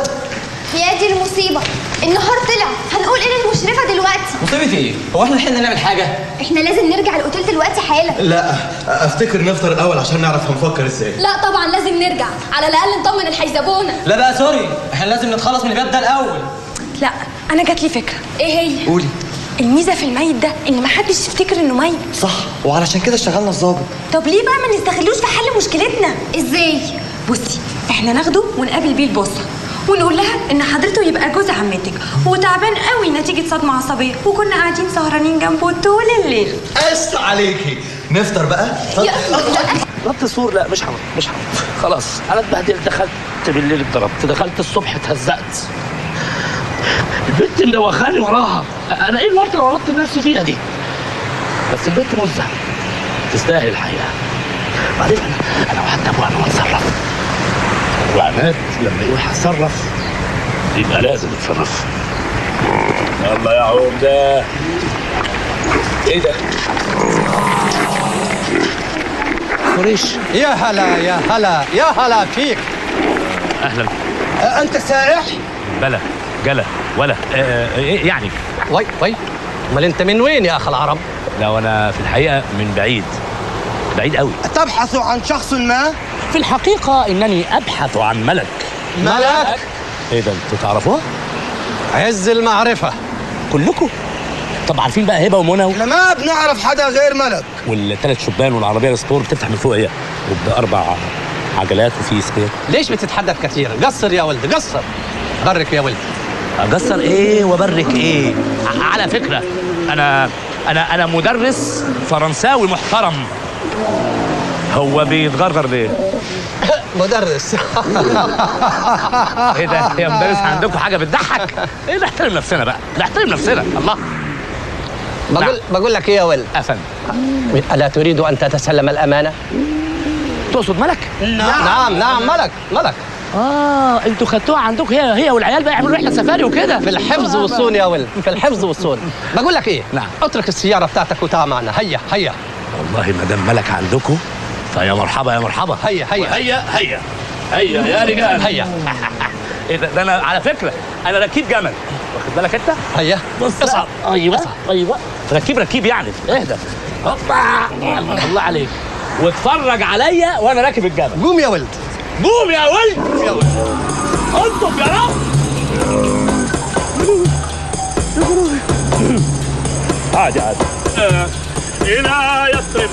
هي دي المصيبة. النهار طلع، هنقول ايه للمشرفة دلوقتي؟ مصيبة ايه؟ هو احنا لحقنا نعمل حاجة؟ احنا لازم نرجع الاوتيل دلوقتي حالا. لا، افتكر نفطر الاول عشان نعرف هنفكر ازاي. لا طبعا لازم نرجع، على الاقل نطمن الحيزبونة. لا بقى سوري، احنا لازم نتخلص من الباب ده الاول. لا انا جات لي فكره. ايه هي؟ قولي. الميزه في الميت ده ان محدش يفتكر انه ميت. صح، وعلشان كده اشتغلنا الظابط. طب ليه بقى ما نستغلوش في حل مشكلتنا؟ ازاي؟ بصي، احنا ناخده ونقابل بيه البوسه ونقول لها ان حضرته يبقى جوز عمتك وتعبان قوي نتيجه صدمه عصبيه، وكنا قاعدين سهرانين جنبه طول الليل. قست عليكي. نفطر بقى؟ ضبط السور. لا مش هموت. خلاص انا اتبهدلت. دخلت بالليل اتضربت، دخلت الصبح اتهزقت. البنت مدوخاني وراها. انا ايه الورطه اللي ورطت نفسي فيها دي؟ بس البنت مزه تستاهل الحقيقه. بعدين انا وعدت ابوها انه اتصرف، وعماد لما يقول هتصرف يبقى لازم نتصرف. يلا يا عمده. ايه ده؟ فريش. يا هلا يا هلا يا هلا فيك. اهلا. انت سائح؟ بلا جلا ولا يعني. وي امال انت من وين يا اخ العرب؟ لا وانا في الحقيقه من بعيد قوي. تبحث عن شخص ما؟ في الحقيقه انني ابحث عن ملك. ملك؟ ايه ده انتوا تعرفوها؟ عز المعرفه. كلكم؟ طب عارفين بقى هبه ومنى احنا ما بنعرف حدا غير ملك. والثلاث شبان والعربيه السبور بتفتح من فوق هي وب4 عجلات وفي سبير. ليش بتتحدث كثير؟ قصر يا ولد قصر. برك يا ولد. اقصر ايه وبرك ايه؟ على فكره انا مدرس فرنساوي محترم. هو بيتغرغر ليه؟ مدرس. ايه ده يا مدرس عندكم حاجه بتضحك؟ ايه نحترم نفسنا بقى، نحترم نفسنا. الله. بقول لك ايه يا ولد؟ افندم. الا تريد ان تتسلم الامانه؟ تقصد ملك؟ نعم ملك. انتوا خدتوها عندكم هي والعيال بقى يعملوا رحله سفاري وكده. في الحفظ والصون يا ولد، في الحفظ والصون. بقول لك ايه؟ نعم. اترك السياره بتاعتك وتعال معنا. هيا. والله ما دام ملك عندكم فيا مرحبا يا مرحبا. هيا يا رجال. هيا. ايه ده انا على فكره انا ركيب جمل، واخد بالك انت؟ هيا اصعد. ايوه ركيب يعني. اهدى. هوبا. الله عليك. واتفرج عليا وانا راكب الجمل. قوم يا ولد. انطب يا رب. عادي الى يثرب.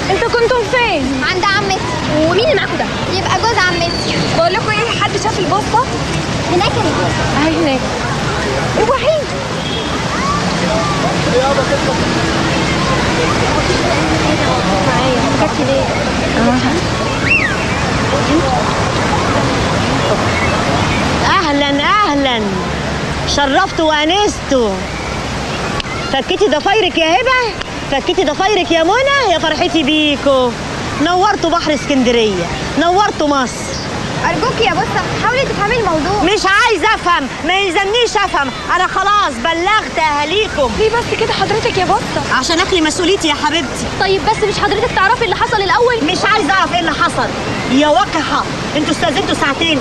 انتوا كنتم فين؟ عند عمتي. ومين اللي معاكوا ده؟ يبقى جوز عمتي. بقول لكم ايه، حد شاف البوسطه؟ هناك اهي هناك. الوحيد. اهلا شرفتوا وانستوا. فكيتي ضفايرك يا هبه، فكيتي ضفايرك يا منى. يا فرحتي بيكوا، نورتوا بحر اسكندريه، نورتوا مصر. ارجوك يا بصه حاولي تفهمي الموضوع. مش عايزه افهم، ما يلزمنيش افهم، انا خلاص بلغت اهاليكم. ليه بس كده حضرتك يا بصه؟ عشان اخلي مسؤوليتي يا حبيبتي. طيب بس مش حضرتك تعرفي اللي حصل الاول؟ مش عايزه اعرف ايه اللي حصل يا وقحه. انتوا استاذنتوا ساعتين،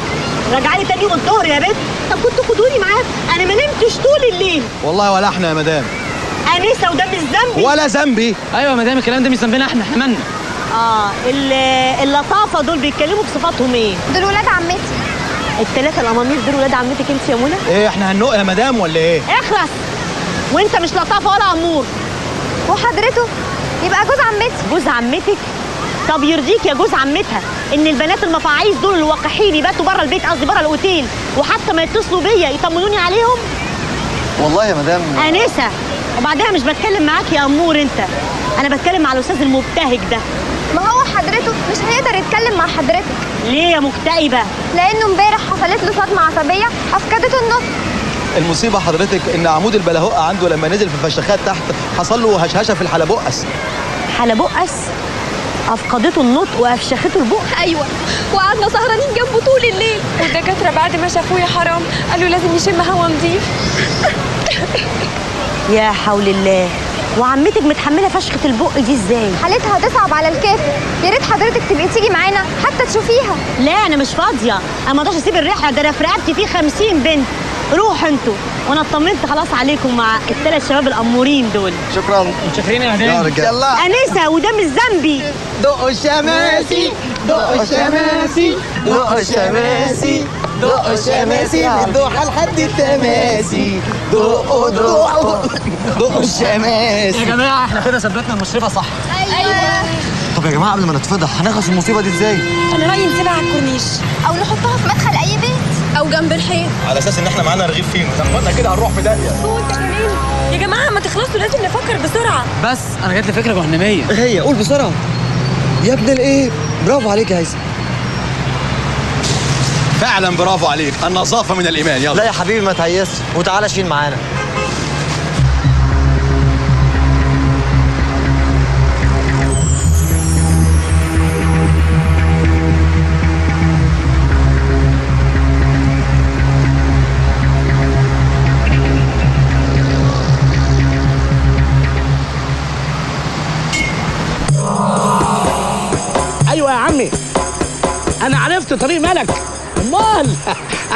رجعلي تاني يوم الظهر يا بنت. طب كنتوا خدوني معاكم، انا ما نمتش طول الليل. والله ولا احنا يا مدام. انسه وده مش ذنبي. ولا ذنبي. ايوه يا مدام الكلام ده مش ذنبنا احنا مالنا. اللطافه دول بيتكلموا بصفاتهم ايه؟ دول ولاد عمتي. الثلاثه الامامير دول ولاد عمتك انت يا منى؟ ايه احنا هننق يا مدام ولا ايه؟ اخرس. وانت مش لطافه ولا امور. وحضرته يبقى جوز عمتي. جوز عمتك؟ طب يرضيك يا جوز عمتها ان البنات المفاعيز دول الوقاحين يباتوا بره البيت، قصدي بره الاوتيل، وحتى ما يتصلوا بيا يطمنوني عليهم؟ والله يا مدام انسه. وبعدها مش بتكلم معاك يا امور انت، انا بتكلم مع الاستاذ المبتهج ده. ما هو حضرته مش هيقدر يتكلم مع حضرتك. ليه يا مكتئبه؟ لانه امبارح حصلت له صدمه عصبيه افقدته النطق. المصيبه حضرتك ان عمود البلهوقه عنده لما نزل في الفشخات تحت حصل له هشهشه في الحلبقس. حلبقس؟ افقدته النطق وافشخته البق؟ ايوه، وقعدنا سهرانين جنبه طول الليل، والدكاتره بعد ما شافوه يا حرام قالوا لازم يشم هوا نضيف. يا حول الله. وعمتك متحمله فشخه البق دي ازاي؟ حالتها هتصعب على الكافر. يا ريت حضرتك تبقي تيجي معانا حتى تشوفيها. لا انا مش فاضيه، انا ما اقدرش اسيب الرحله، ده انا في رقبتي فيه 50 بنت. روحوا انتوا، وانا اطمنت خلاص عليكم مع الثلاث شباب الامورين دول. شكرا. متشكرين يا مدام. يلا انسه وده مش ذنبي. دقوا الشماسي دقوا الشماسي دقوا الشماسي دقوا الشماسي من الضحى لحد التماسي. دقوا الشماسي. يا جماعه احنا كده ثبتنا المشرفه صح. ايوه. طب يا جماعه قبل ما نتفضح هنخلص المصيبه دي ازاي؟ انا رايي نسيبها على الكورنيش او نحطها في مدخل اي بيت او جنب الحيط، على اساس ان احنا معانا رغيف فين، لما كده هنروح في داهيه. وانت كمان يا جماعه ما تخلصوا، لازم نفكر بسرعه. بس انا جات لي فكره جهنميه. ايه هي؟ قول بسرعه يا ابن الايه. برافو عليك يا هيثم. فعلا برافو عليك، النظافه من الايمان. يلا لا يا حبيبي ما تهيسش وتعالى شيل معانا. عرفت طريق ملك. امال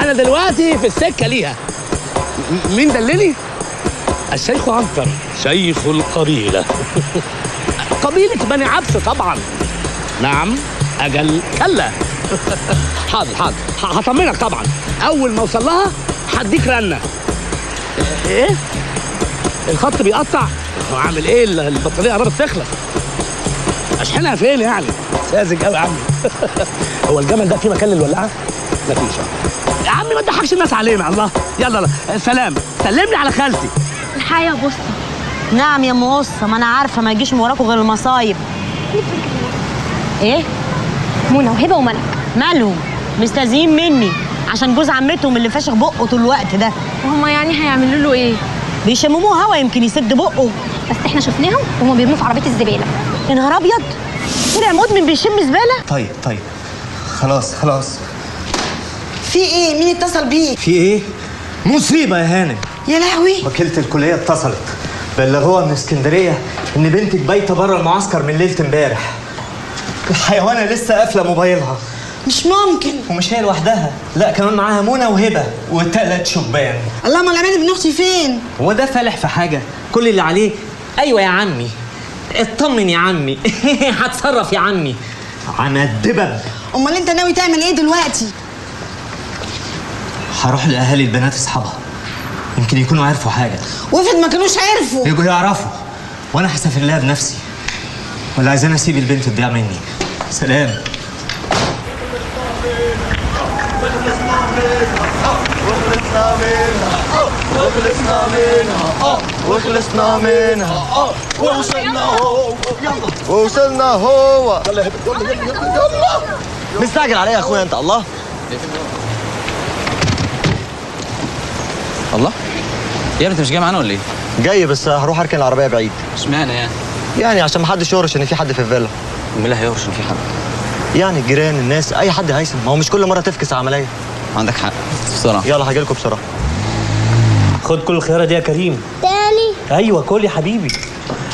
انا دلوقتي في السكه ليها. مين دلني؟ الشيخ عنتر شيخ القبيله. قبيله بني عبس طبعا. نعم اجل كلا. حاضر حاضر هطمنك طبعا. اول ما اوصل لها هديك رنه. ايه؟ الخط بيقطع؟ عامل ايه؟ البطاريه قربت تخلص. اشحنها فين يعني؟ ساذج قوي يا عمي. هو الجمل ده في مكان للولاعه؟ مفيش يا عمي، ما تضحكش الناس علينا. الله يلا سلام، سلم لي على خالتي. الحقيقة يا بصة. نعم يا ام قصة، ما انا عارفة ما يجيش من وراكوا غير المصايب. ايه؟ منى وهبة وملك مالهم؟ مستاذين مني عشان جوز عمتهم اللي فاشخ بقه طول الوقت ده. وهما يعني هيعملوا له ايه؟ بيشمموه هوا يمكن يسد بقه. بس احنا شفناهم وهما بيرموا في عربية الزبالة. يا نهار ابيض، طلع مدمن بيشم زبالة؟ طيب خلاص. في ايه؟ مين اتصل بيك؟ في ايه؟ مصيبة يا هانم. يا لهوي. وكيلة الكلية اتصلت، بلغوها من اسكندرية إن بنتك بايتة بره المعسكر من ليلة امبارح. الحيوانة لسه قافلة موبايلها. مش ممكن. ومش هي لوحدها، لا كمان معاها منى وهبة و3 شبان. اللهم الأمان، ابن أختي فين؟ هو ده فالح في حاجة؟ كل اللي عليه أيوة يا عمي، اطمن يا عمي. هتصرف يا عمي. عن الدبب. أمال أنت ناوي تعمل إيه دلوقتي؟ هروح لأهالي البنات أصحابها، يمكن يكونوا عرفوا حاجة. وافرض ما كانوش عرفوا؟ يجوا يعرفوا وأنا هسافر لها بنفسي. ولا عايزاني أسيب البنت تضيع مني؟ سلام. وخلصنا منها ووصلنا هو. يلا مستعجل عليا يا اخويا انت. الله يا ابني انت مش جاي معانا ولا ايه؟ جاي، بس هروح اركن العربيه بعيد. اشمعنى يعني؟ يعني عشان محدش يهرش ان في حد في الفيلا. مين اللي هيهرش ان في حد؟ يعني الجيران، الناس، اي حد هيسمع. ما هو مش كل مره تفكس عمليه. عندك حق. بسرعه. يلا هجيلكوا بسرعه. خد كل الخيارة دي يا كريم. تاني؟ ايوه كل يا حبيبي.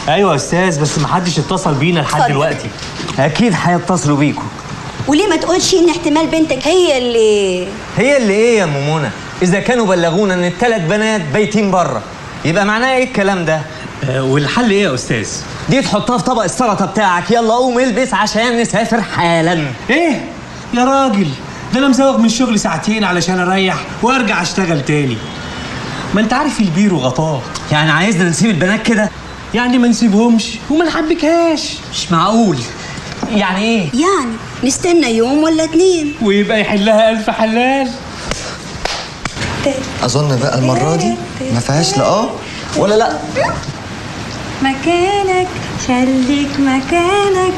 ايوه يا استاذ، بس محدش اتصل بينا لحد دلوقتي. اكيد هيتصلوا بيكوا. وليه ما تقولش ان احتمال بنتك هي اللي ايه يا ام منى؟ اذا كانوا بلغونا ان ال3 بنات بايتين بره، يبقى معناه ايه الكلام ده؟ والحل ايه يا استاذ؟ دي تحطها في طبق السلطه بتاعك. يلا قوم البس عشان نسافر حالا. ايه يا راجل، ده انا مزوغ من الشغل 2 ساعة علشان اريح وارجع اشتغل تاني. ما انت عارف البير وغطاه. يعني عايزنا نسيب البنات كده؟ يعني ما نسيبهمش وما نحبكهاش. مش معقول. يعني ايه؟ يعني نستنى يوم ولا 2 ويبقى يحلها 1000 حلال. اظن بقى المره دي ما فيهاش لا ولا لا. مكانك خليك مكانك.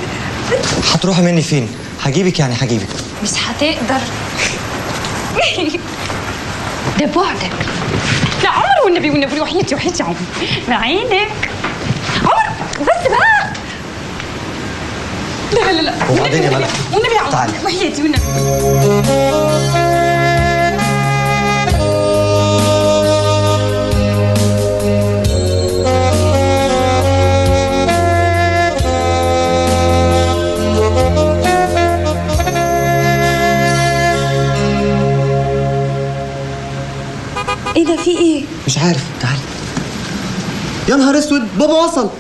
هتروحي مني فين؟ هجيبك يعني هجيبك. مش هتقدر. ده بعدك. لا عمر والنبي وحياتي يا عمر بعينك. عمر بس بقى. لا وبعدين يا ملك والنبي يا عمر وحياتي والنبي. ايه ده؟ في ايه؟ مش عارف. تعالي. يا نهار اسود، بابا وصل.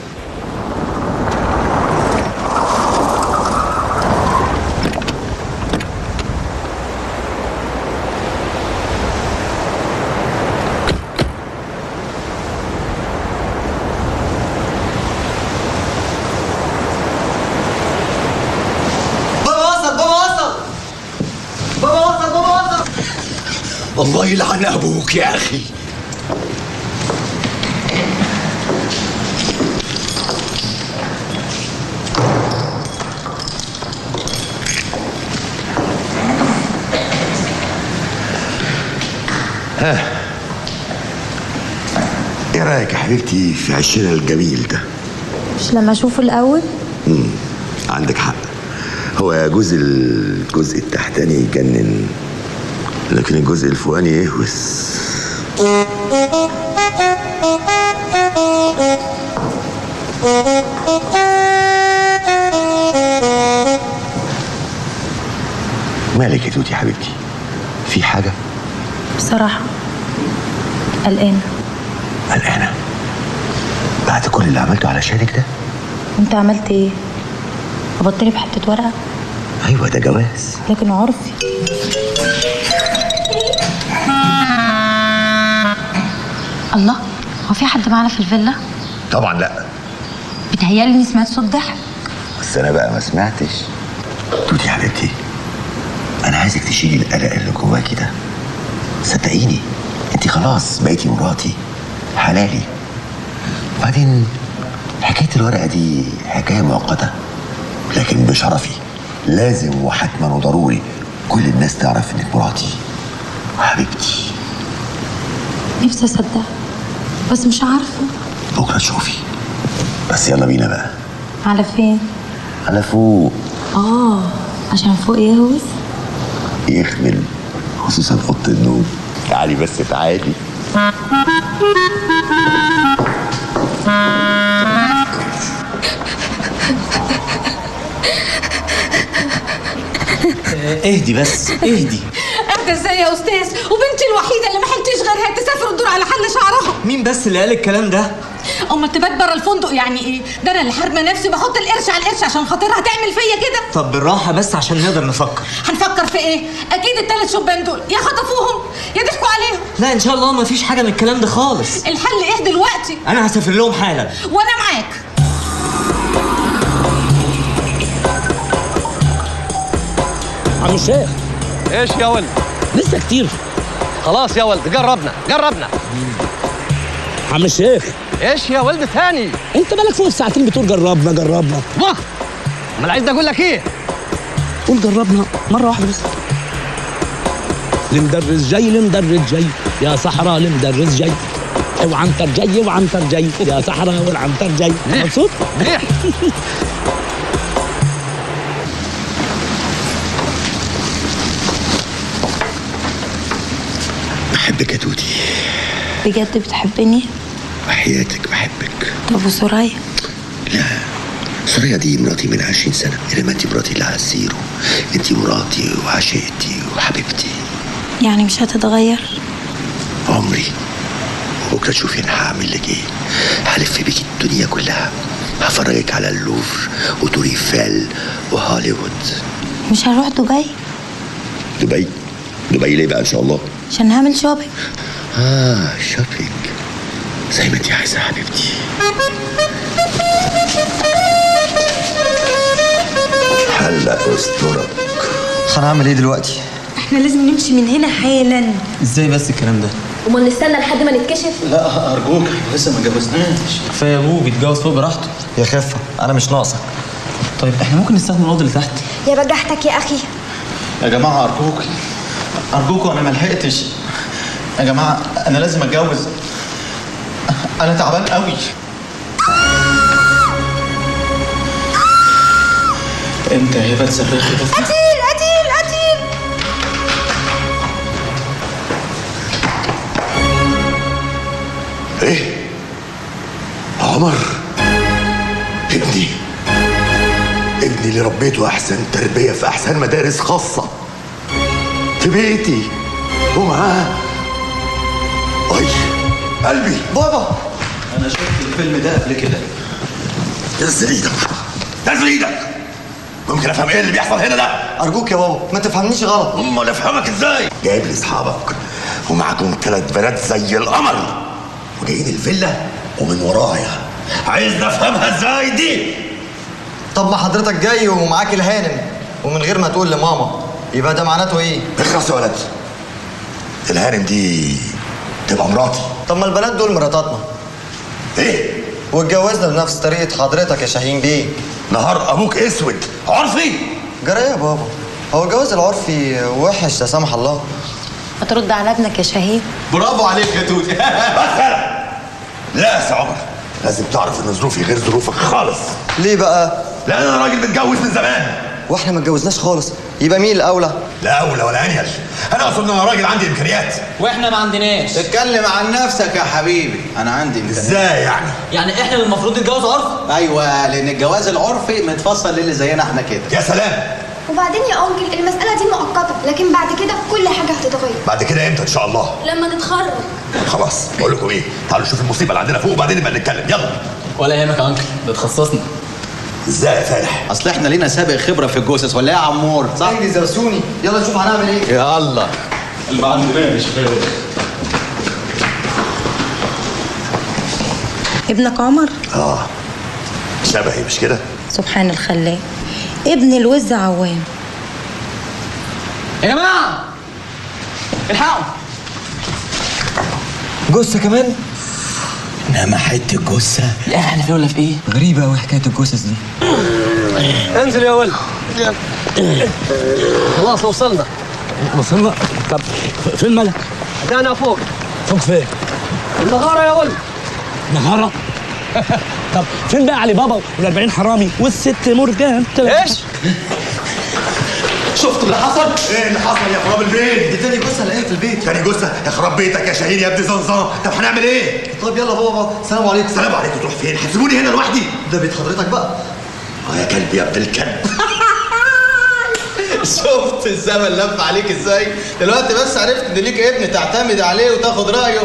الله يلعن ابوك يا اخي. ها، ايه رايك يا حبيبتي في عشنا الجميل ده؟ مش لما اشوفه الاول؟ عندك حق. هو يجوز الجزء التحتاني يجنن، لكن الجزء الفوقاني يهوس. مالك يا توتي حبيبتي؟ في حاجه؟ بصراحة قلقانة. قلقانه؟ بعد كل اللي عملته علشانك ده؟ انت عملت ايه؟ قبضتني بحتة ورقة؟ ايوه ده جواز. لكن عرفي. الله، هو في حد معانا في الفيلا؟ طبعا لا. بيتهيألي اني سمعت صوت ضحك. بس انا بقى ما سمعتش. توتي حبيبتي، انا عايزك تشيلي القلق اللي جواكي ده. صدقيني انت خلاص بقيتي مراتي حلالي. وبعدين حكايه الورقه دي حكايه مؤقته، لكن بشرفي لازم وحتما وضروري كل الناس تعرف انك مراتي وحبيبتي. نفسي اصدق بس مش عارفه. بكره تشوفي. بس يلا بينا بقى. على فين؟ على فوق. عشان فوق يهوس يخمل، خصوصا اوضه النوم. تعالي بس تعالي. اهدي بس اهدي. اهدى ازاي يا استاذ؟ وبنتي الوحيده اللي ما حلتيش غيرها تسافر تدور على حل شعرها. مين بس اللي قال الكلام ده؟ امال تبات بره الفندق يعني ايه؟ ده انا اللي حارمه نفسي بحط القرش على القرش عشان خاطرها تعمل فيا كده. طب بالراحه بس عشان نقدر نفكر. هنفكر في ايه؟ اكيد الثلاث شبان دول يا خطفوهم يا ضحكوا عليهم. لا ان شاء الله ما فيش حاجه من الكلام ده خالص. الحل ايه دلوقتي؟ انا هسافر لهم حالا. وانا معاك. عم الشيخ. ايش يا ولد؟ لسه كتير. خلاص يا ولد، جربنا. عم الشيخ. ايش يا ولد ثاني؟ انت بالك فوق ساعتين بتقول جربنا. واه، امال عايز اقول لك ايه؟ قول جربنا مره واحده بس. المدرس جاي يا صحراء، المدرس جاي وعنتر جاي يا صحراء والعنتر جاي. مبسوط؟ مليح. بحبك يا توتي. بجد بتحبني؟ وحياتك بحبك. طب وسرايا؟ لا، سوريا دي مراتي من 20 سنة، إنما أنت مراتي اللي على الزيرو. أنت مراتي وعشيقتي وحبيبتي. يعني مش هتتغير؟ عمري. وبكرة تشوفي أنا هعمل لك إيه. هلف بيكي الدنيا كلها، هفرجك على اللوفر وتور ايفل وهوليوود. مش هنروح دبي؟ دبي ليه بقى إن شاء الله؟ عشان نعمل شوبينج. شوبينج زي ما أنت عايزة يا حبيبتي. حلق استرك. هنعمل ايه دلوقتي؟ احنا لازم نمشي من هنا حالا. ازاي بس الكلام ده؟ امال نستنى لحد ما نتكشف؟ لا ارجوك، احنا لسه ما اتجوزناش. كفايه ابوه بيتجوز فوق براحته. يا خفه انا مش ناقصك. طيب احنا ممكن نستخدم الاوضه اللي تحت. يا بجحتك يا اخي. يا جماعه ارجوكوا انا ما لحقتش. يا جماعه انا لازم اتجوز، انا تعبان قوي. انت يا هبه تصرخي بس. قتيل. ايه؟ عمر ابني اللي ربيته احسن تربيه في احسن مدارس خاصه في بيتي ومعاه. اي قلبي. بابا انا شفت الفيلم ده قبل كده. نزل ايدك. ممكن افهم ايه اللي بيحصل هنا ده؟ ارجوك يا بابا ما تفهمنيش غلط. امال افهمك ازاي؟ جايب لي اصحابك ومعاكم 3 بنات زي القمر وجايين الفيلا ومن ورايا. عايز افهمها ازاي دي؟ طب ما حضرتك جاي ومعاك الهانم ومن غير ما تقول لماما، يبقى ده معناته ايه؟ اخلص يا ولد. الهانم دي تبقى مراتي. طب ما البنات دول مراتاتنا. ايه؟ واتجوزنا بنفس طريقه حضرتك يا شاهين بيه. نهار ابوك اسود. عرفي؟ جرى يا بابا، هو الجواز العرفي وحش لا سمح الله. ما ترد على ابنك يا شاهين. برافو عليك يا توتي. لا يا عمر، لازم تعرف ان ظروفي غير ظروفك خالص. ليه بقى؟ لان انا راجل متجوز من زمان. واحنا ما اتجوزناش خالص، يبقى مين الاولى؟ لا اولى ولا انيل. انا اقصد ان انا راجل عندي امكانيات. واحنا ما عندناش. اتكلم عن نفسك يا حبيبي. انا عندي امكانيات. ازاي يعني؟ يعني احنا اللي المفروض نتجوز عرف؟ ايوه، لان الجواز العرفي متفصل للي زينا احنا كده. يا سلام. وبعدين يا انجل المساله دي مؤقته، لكن بعد كده كل حاجه هتتغير. بعد كده امتى ان شاء الله؟ لما نتخرج. خلاص بقول لكم ايه، تعالوا نشوف المصيبه اللي عندنا فوق وبعدين نبقى نتكلم. يلا. ولا يهمك يا انكل، ده تخصصنا. ازاي يا فالح؟ اصل احنا لينا سابق خبره في الجثث ولا ايه يا عمور؟ صح؟ انجز يا وسوني، يلا نشوف هنعمل ايه. يلا. اللي ما عندناش خير. ابنك عمر؟ شبهي مش كده؟ سبحان الخلاق، ابن الوز عوام. يا جماعه الحقوا. جثه كمان؟ انما حته جثه. لا احنا في ولا في ايه؟ غريبه قوي حكايه الجثث دي. انزل يا ولد. خلاص وصلنا. وصلنا؟ طب فين ملك؟ انا فوق. فوق فين؟ النهارة يا ولد. نهارة؟ طب فين بقى علي بابا وال40 حرامي والست مرجان؟ ايش؟ شفتوا اللي حصل؟ ايه اللي حصل يا خراب البيت؟ دي تاني جثه الاقيها في البيت. تاني جثه؟ يا خراب بيتك يا شاهين يا ابن زنزان. طب هنعمل ايه؟ طب يلا بابا، سلام عليكم. سلام عليكم. تروح فين؟ هتسيبوني هنا لوحدي؟ ده بيت حضرتك بقى. يا كلب يا ابن الكلب. شفت الزمن لف عليك ازاي؟ دلوقتي بس عرفت ان ليك ابن تعتمد عليه وتاخد رايه.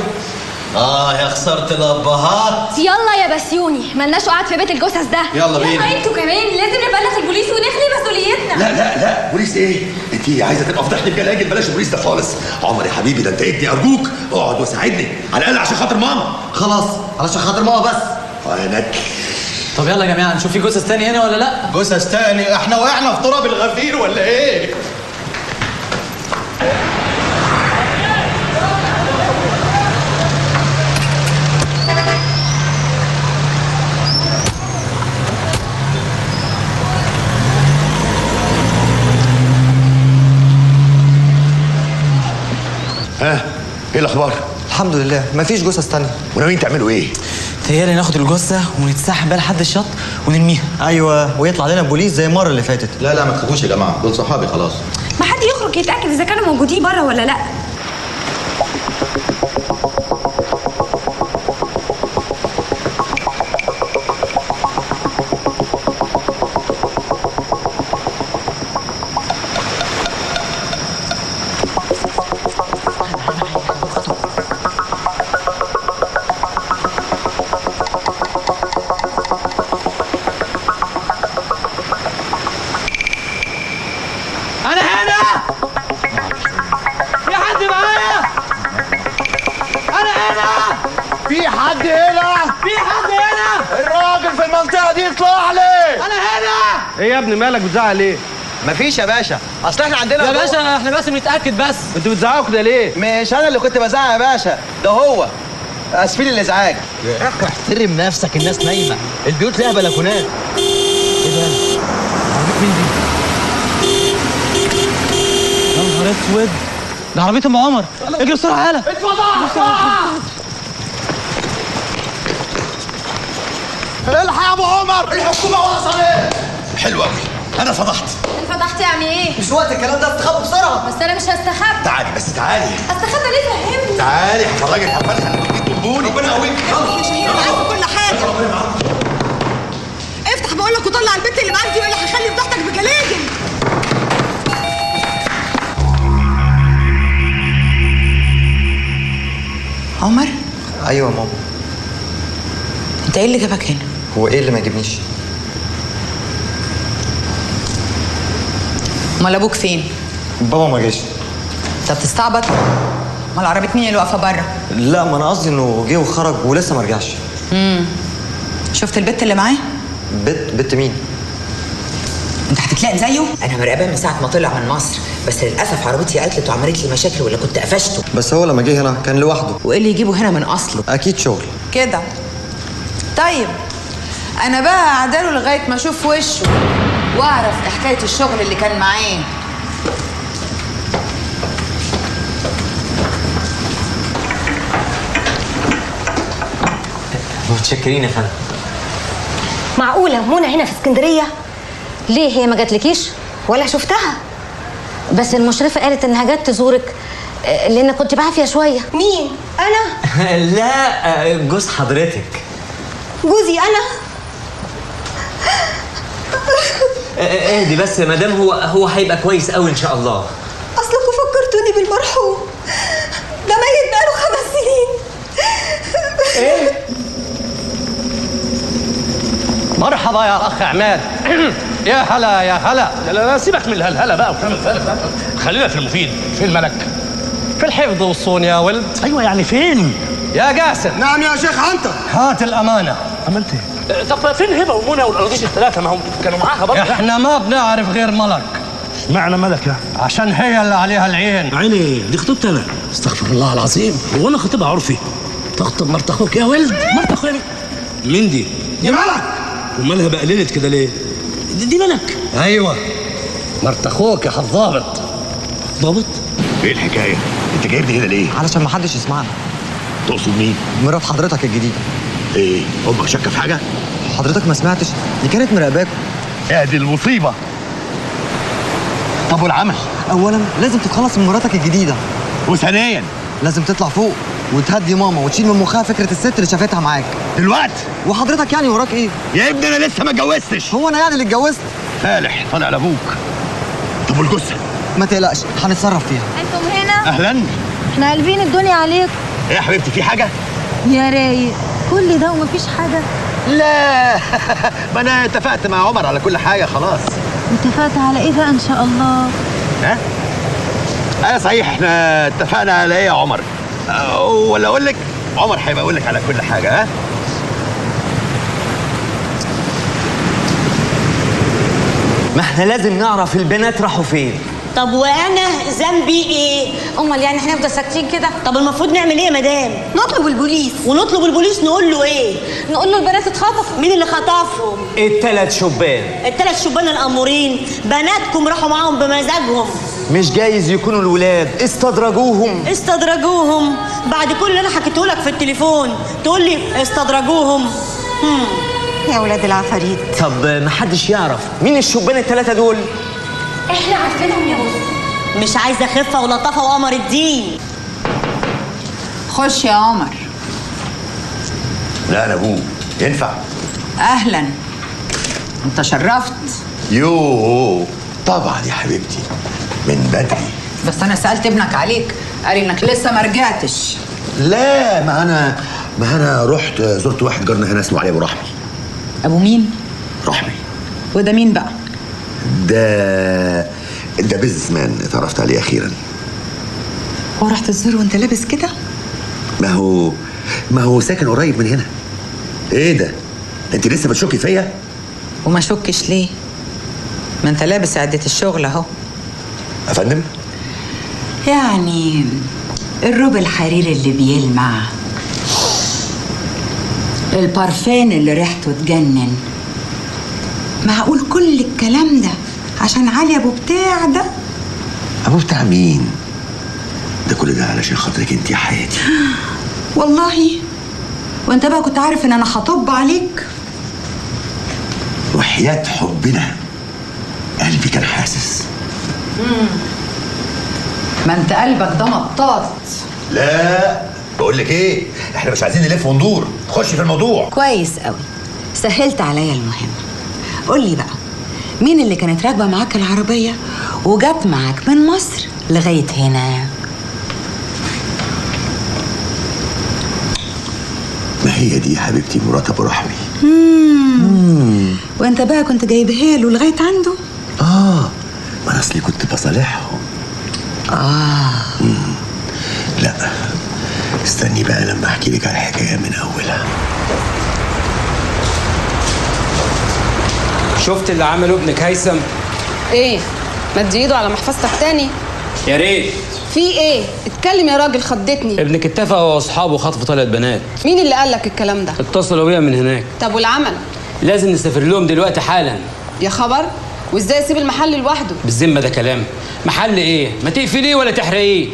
يا خساره الابهات. يلا يا بسيوني، ملناش قعد في بيت الجثث ده. يلا بينا. انتوا كمان لازم نبلغ البوليس ونخلي مسؤوليتنا. لا بوليس ايه؟ انت عايزه تبقى فضحتي بجلاجل، بلاش البوليس ده خالص. عمر يا حبيبي ده انت ابني، ارجوك اقعد وساعدني على الاقل عشان خاطر ماما. خلاص علشان خاطر ماما بس. يا ندل. طب يلا يا جماعه نشوف في جثث تاني هنا ولا لا؟ جثث تاني؟ احنا وقعنا في تراب الغفير ولا ايه؟ ايه الاخبار؟ الحمد لله مفيش جثث تانية. وناويين تعملوا ايه؟ تهيألي ناخد الجثه ونتسحب بيها لحد الشط ونرميها. ايوه ويطلع لنا بوليس زي المره اللي فاتت. لا ما تخافوش يا جماعه، دول صحابي خلاص. ما حد يخرج يتاكد اذا كانوا موجودين بره ولا لا. ايه يا ابني مالك بتزعق ليه؟ مفيش يا باشا، اصل احنا عندنا يا باشا احنا بس بنتاكد بس. انتوا بتزعقوا كده ليه؟ مش انا اللي كنت بزعق يا باشا، ده هو. اسفين الازعاج. يا اخي احترم نفسك، الناس نايمه، البيوت ليها بلكونات. ايه ده؟ عربية مين دي؟ يا نهار اسود، ده عربيه ام عمر. اجري بسرعه يالا. الحق يا ابو عمر، الحكومه وصلت. حلو قوي، انا فضحت. فضحت يعني ايه؟ مش وقت الكلام ده، استخبوا بسرعه. بس انا مش هستخبى. تعالي بس تعالي. استخبى ليه؟ فهمني. تعالي هفرجك على الفرخه اللي بتطبوني. ربنا يقويك. يا شهير انا عارفه كل حاجه. افتح بقول لك وطلع البنت اللي معاك دي ولا هخلي فضحتك بجلاجل. عمر؟ ايوه يا ماما. انت ايه اللي جابك هنا؟ هو ايه اللي ما يجيبنيش؟ امال ابوك فين؟ بابا ما جاش. انت بتستعبط؟ امال عربيه مين اللي واقفه بره؟ لا ما انا قصدي انه جه وخرج ولسه ما رجعش. شفت البت اللي معاه؟ بت مين؟ انت هتتلاقى زيه؟ انا مراقباه من ساعه ما طلع من مصر، بس للاسف عربيتي قتلت وعملت لي مشاكل ولا كنت قفشته. بس هو لما جه هنا كان لوحده. وايه اللي يجيبه هنا من اصله؟ اكيد شغل. كده. طيب انا بقى اعدله لغايه ما اشوف وشه واعرف حكايه الشغل اللي كان معاه. متشكرين يا فندم. معقولة منى هنا في اسكندرية؟ ليه هي ما جاتلكيش؟ ولا شفتها؟ بس المشرفة قالت انها جت تزورك لان كنت بعافية شوية. مين؟ انا؟ لا جوز حضرتك. جوزي انا؟ اهدي بس يا مدام، هو هيبقى كويس قوي ان شاء الله. اصلكم فكرتوني بالمرحوم، ده ميت بقاله 5 سنين. ايه؟ مرحبا يا اخ عماد. يا هلا يا هلا. لا سيبك من الهلهله بقى وكلام الفارغ ده، خلينا في المفيد. فين ملك؟ في الحفظ والصون يا ولد. ايوه يعني فين؟ يا قاسم. نعم يا شيخ عنتر. هات الامانه. عملت ايه؟ طب فين هبه ومنى والارضيش الثلاثه؟ ما هم كانوا معاها برضه. احنا ما بنعرف غير ملك. اشمعنى ملك يعني؟ عشان هي اللي عليها العين. عيني دي خطيبتي انا. استغفر الله العظيم، هو انا خطيبها عرفي؟ تخطب مرت اخوك يا ولد؟ مرت اخويا مين دي؟ دي ملك. ومالها بقللت كده ليه؟ دي ملك. ايوه مرت اخوك يا الضابط. ضابط؟ ايه الحكايه؟ انت جايبني هنا ليه؟ علشان ما حدش يسمعنا. تقصد مين؟ مرات حضرتك الجديده. ايه؟ امك شاكه في حاجه؟ حضرتك ما سمعتش؟ دي كانت مراقباكم. دي المصيبه. طب والعمل؟ اولا لازم تتخلص من مراتك الجديده، وثانيا لازم تطلع فوق وتهدي ماما وتشيل من مخها فكره الست اللي شافتها معاك دلوقتي. وحضرتك يعني وراك ايه؟ يا ابني انا لسه ما اتجوزتش. هو انا يعني اللي اتجوزت؟ فالح طالع لابوك. طب والجثه؟ ما تقلقش هنتصرف فيها. انتم هنا؟ اهلا. احنا قلبين الدنيا عليكم. ايه يا حبيبتي في حاجه؟ يا رايق كل ده ومفيش حاجه؟ لا ما انا اتفقت مع عمر على كل حاجه خلاص. اتفقت على ايه بقى ان شاء الله؟ ها؟ ايوه صحيح، احنا اتفقنا على ايه يا عمر؟ ولا اقول لك عمر هيبقى يقول لك على كل حاجه. ها؟ ما احنا لازم نعرف البنات راحوا فين. طب وانا ذنبي ايه؟ امال يعني احنا نفضل ساكتين كده؟ طب المفروض نعمل ايه يا مدام؟ نطلب البوليس. ونطلب البوليس نقول له ايه؟ نقول له البنات اتخطفوا. مين اللي خطفهم؟ ال3 شبان. ال3 شبان الامورين، بناتكم راحوا معاهم بمزاجهم. مش جايز يكونوا الولاد استدرجوهم بعد كل اللي انا حكيته لك في التليفون تقول لي استدرجوهم؟ يا ولاد العفاريت. طب ما حدش يعرف مين الشبان ال3 دول؟ احنا عارفينهم يا بابا. مش عايزه خفه ولطافه وقمر الدين. خش يا عمر. لا انا ابوه ينفع. اهلا، انت شرفت. يوه طبعا يا حبيبتي من بدري. بس انا سالت ابنك عليك قال انك لسه ما رجعتش. لا ما انا رحت زرت واحد جارنا هنا اسمه علي ابو رحمي. ابو مين؟ رحمي. وده مين بقى؟ ده بيزنس مان اتعرفت عليه اخيرا. هو رحت تزوره وانت لابس كده؟ ما هو ساكن قريب من هنا. ايه ده؟ انت لسه بتشكي فيا؟ وما شكش ليه؟ ما انت لابس عدة الشغل اهو. يا فندم؟ يعني الروب الحرير اللي بيلمع، البارفان اللي ريحته تجنن. معقول كل الكلام ده عشان علي ابو بتاع ده؟ ابو بتاع مين؟ ده كل ده علشان خاطرك انت يا حياتي. والله وانت بقى كنت عارف ان انا هطب عليك؟ وحياة حبنا قلبي كان حاسس. ما انت قلبك ده مطاط. لا بقول لك ايه، احنا مش عايزين نلف وندور، خش في الموضوع. كويس قوي، سهلت عليا المهم. قول لي بقى مين اللي كانت راكبه معاك العربيه وجت معاك من مصر لغايه هنا؟ ما هي دي يا حبيبتي مرات ابو رحمي. وانت بقى كنت جايبها له لغايه عنده؟ ما انا اصلي كنت بصالحهم. لا استني بقى لما احكي لك على الحكايه من اولها. شفت اللي عمله ابنك هيثم؟ ايه؟ مد ايده على محفظتك تاني؟ يا ريت. في ايه؟ اتكلم يا راجل، خضتني. ابنك اتفق هو واصحابه خطفوا 3 بنات. مين اللي قال لك الكلام ده؟ اتصلوا بيا من هناك. طب والعمل؟ لازم نسافر لهم دلوقتي حالا. يا خبر، وازاي اسيب المحل لوحده؟ بالذمه ده كلام؟ محل ايه؟ ما تقفليه ولا تحرقيه.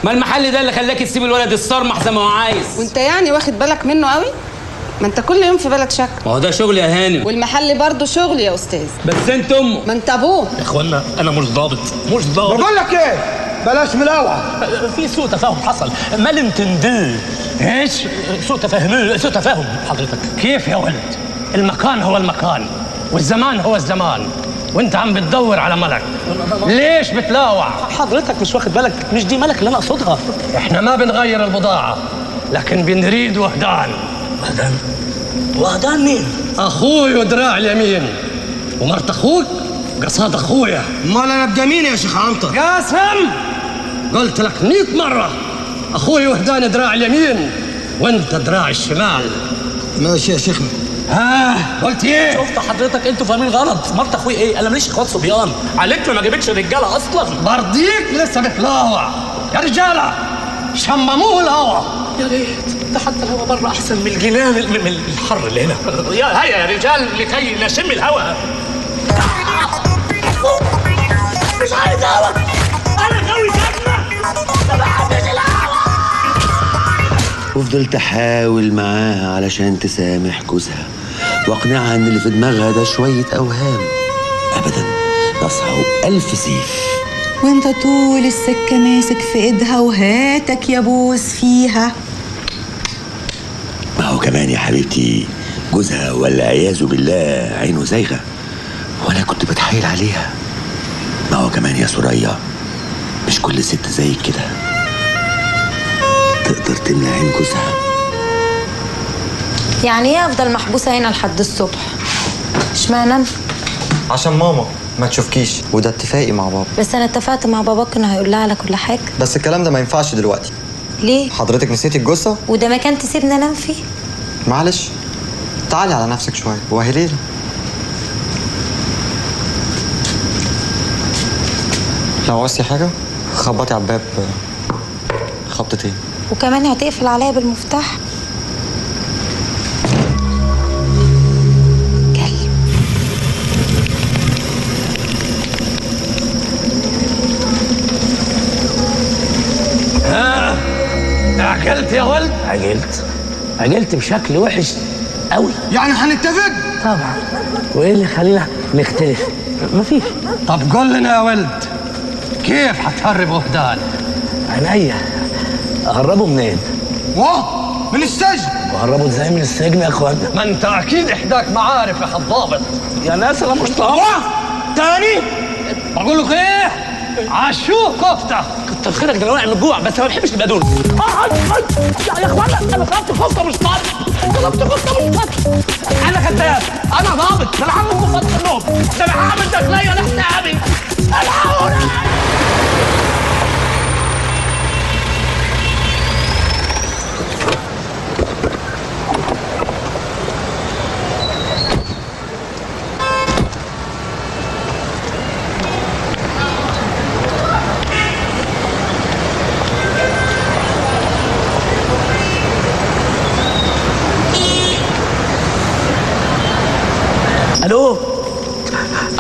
ما المحل ده اللي خلاك تسيب الولد الصرمح زي ما هو عايز. وانت يعني واخد بالك منه قوي؟ ما انت كل يوم في بالك شكل. ما هو ده شغل يا هانم. والمحل برضه شغل يا استاذ. بس انت امه. ما انت ابوه. يا اخوانا انا مش ضابط. بقول لك ايه؟ بلاش ملاوعه. في سوء تفاهم حصل، مال انتندل. ايش؟ سوء تفاهم حضرتك. كيف يا ولد؟ المكان هو المكان والزمان هو الزمان. وانت عم بتدور على ملك. ليش بتلاوع؟ حضرتك مش واخد بالك، مش دي ملك اللي انا اقصدها. احنا ما بنغير البضاعة، لكن بنريد وهدان. وهدان؟ وهدان مين؟ اخوي ودراع اليمين، ومرت اخوك قصاد اخويا. امال انا ابقى مين يا شيخ عنتر؟ قاسم، قلت لك 100 مرة اخوي وهدان دراع اليمين وانت دراع الشمال. ماشي يا شيخنا. قلت ايه؟ شفت حضرتك انتوا فاهمين غلط. مرت اخوي ايه؟ انا ماليش اخوات صبيان. عيلتنا ما جابتش رجاله اصلا. برضيك لسه بتلاوع يا رجاله، شمموه الهوا. يا ريت ده حتى الهوا بره احسن من الجنان من الحر اللي هنا. هيا يا رجال لكي نشم الهوا. مش عايز هوا، انا غاوي سكنه، ما بحبش الهوا. وفضلت احاول معاها علشان تسامح جوزها واقنعها ان اللي في دماغها ده شويه اوهام. ابدا، نصحه بألف سيف. وانت طول السكه ماسك في ايدها وهاتك يا بوس فيها. ما هو كمان يا حبيبتي جوزها والعياذ بالله عينه زايغه، وانا كنت بتحايل عليها. ما هو كمان يا سوريا مش كل ست زيك كده تقدر تملى عين جوزها. يعني ايه افضل محبوسه هنا لحد الصبح؟ اشمعنى انا؟ عشان ماما ما تشوفكيش، وده اتفاقي مع بابا. بس انا اتفقت مع باباك انه هيقول لها على كل حاجه. بس الكلام ده ما ينفعش دلوقتي. ليه؟ حضرتك نسيتي الجثه؟ وده مكان تسيبني انام فيه؟ معلش، تعالي على نفسك شويه، وهي ليله. لو عوزتي حاجه خبطي على الباب خبطتين. وكمان هتقفل عليا بالمفتاح؟ عجلت يا ولد؟ عجلت بشكل وحش قوي. يعني هنتفق؟ طبعا. وايه اللي خلينا نختلف؟ مفيش. طب قول لنا يا ولد، كيف هتهرب وهدان؟ عينيا. اهربه منين؟ من السجن. وهربه ازاي من السجن يا اخوانا؟ ما انت اكيد احداك معارف يا حضابط. يا ناس انا مش طالع. تاني؟ بقول لك ايه؟ عشوه كفته. كتر خيرك، ده انا واقع من الجوع، بس ما بحبش البدون. يا اخوانا انا طلبت كفته مش طالب. انا كذاب، انا ضابط، ده انا عامل كفته النوم، ده انا عامل داخليه لاحتيابي. الحقوني.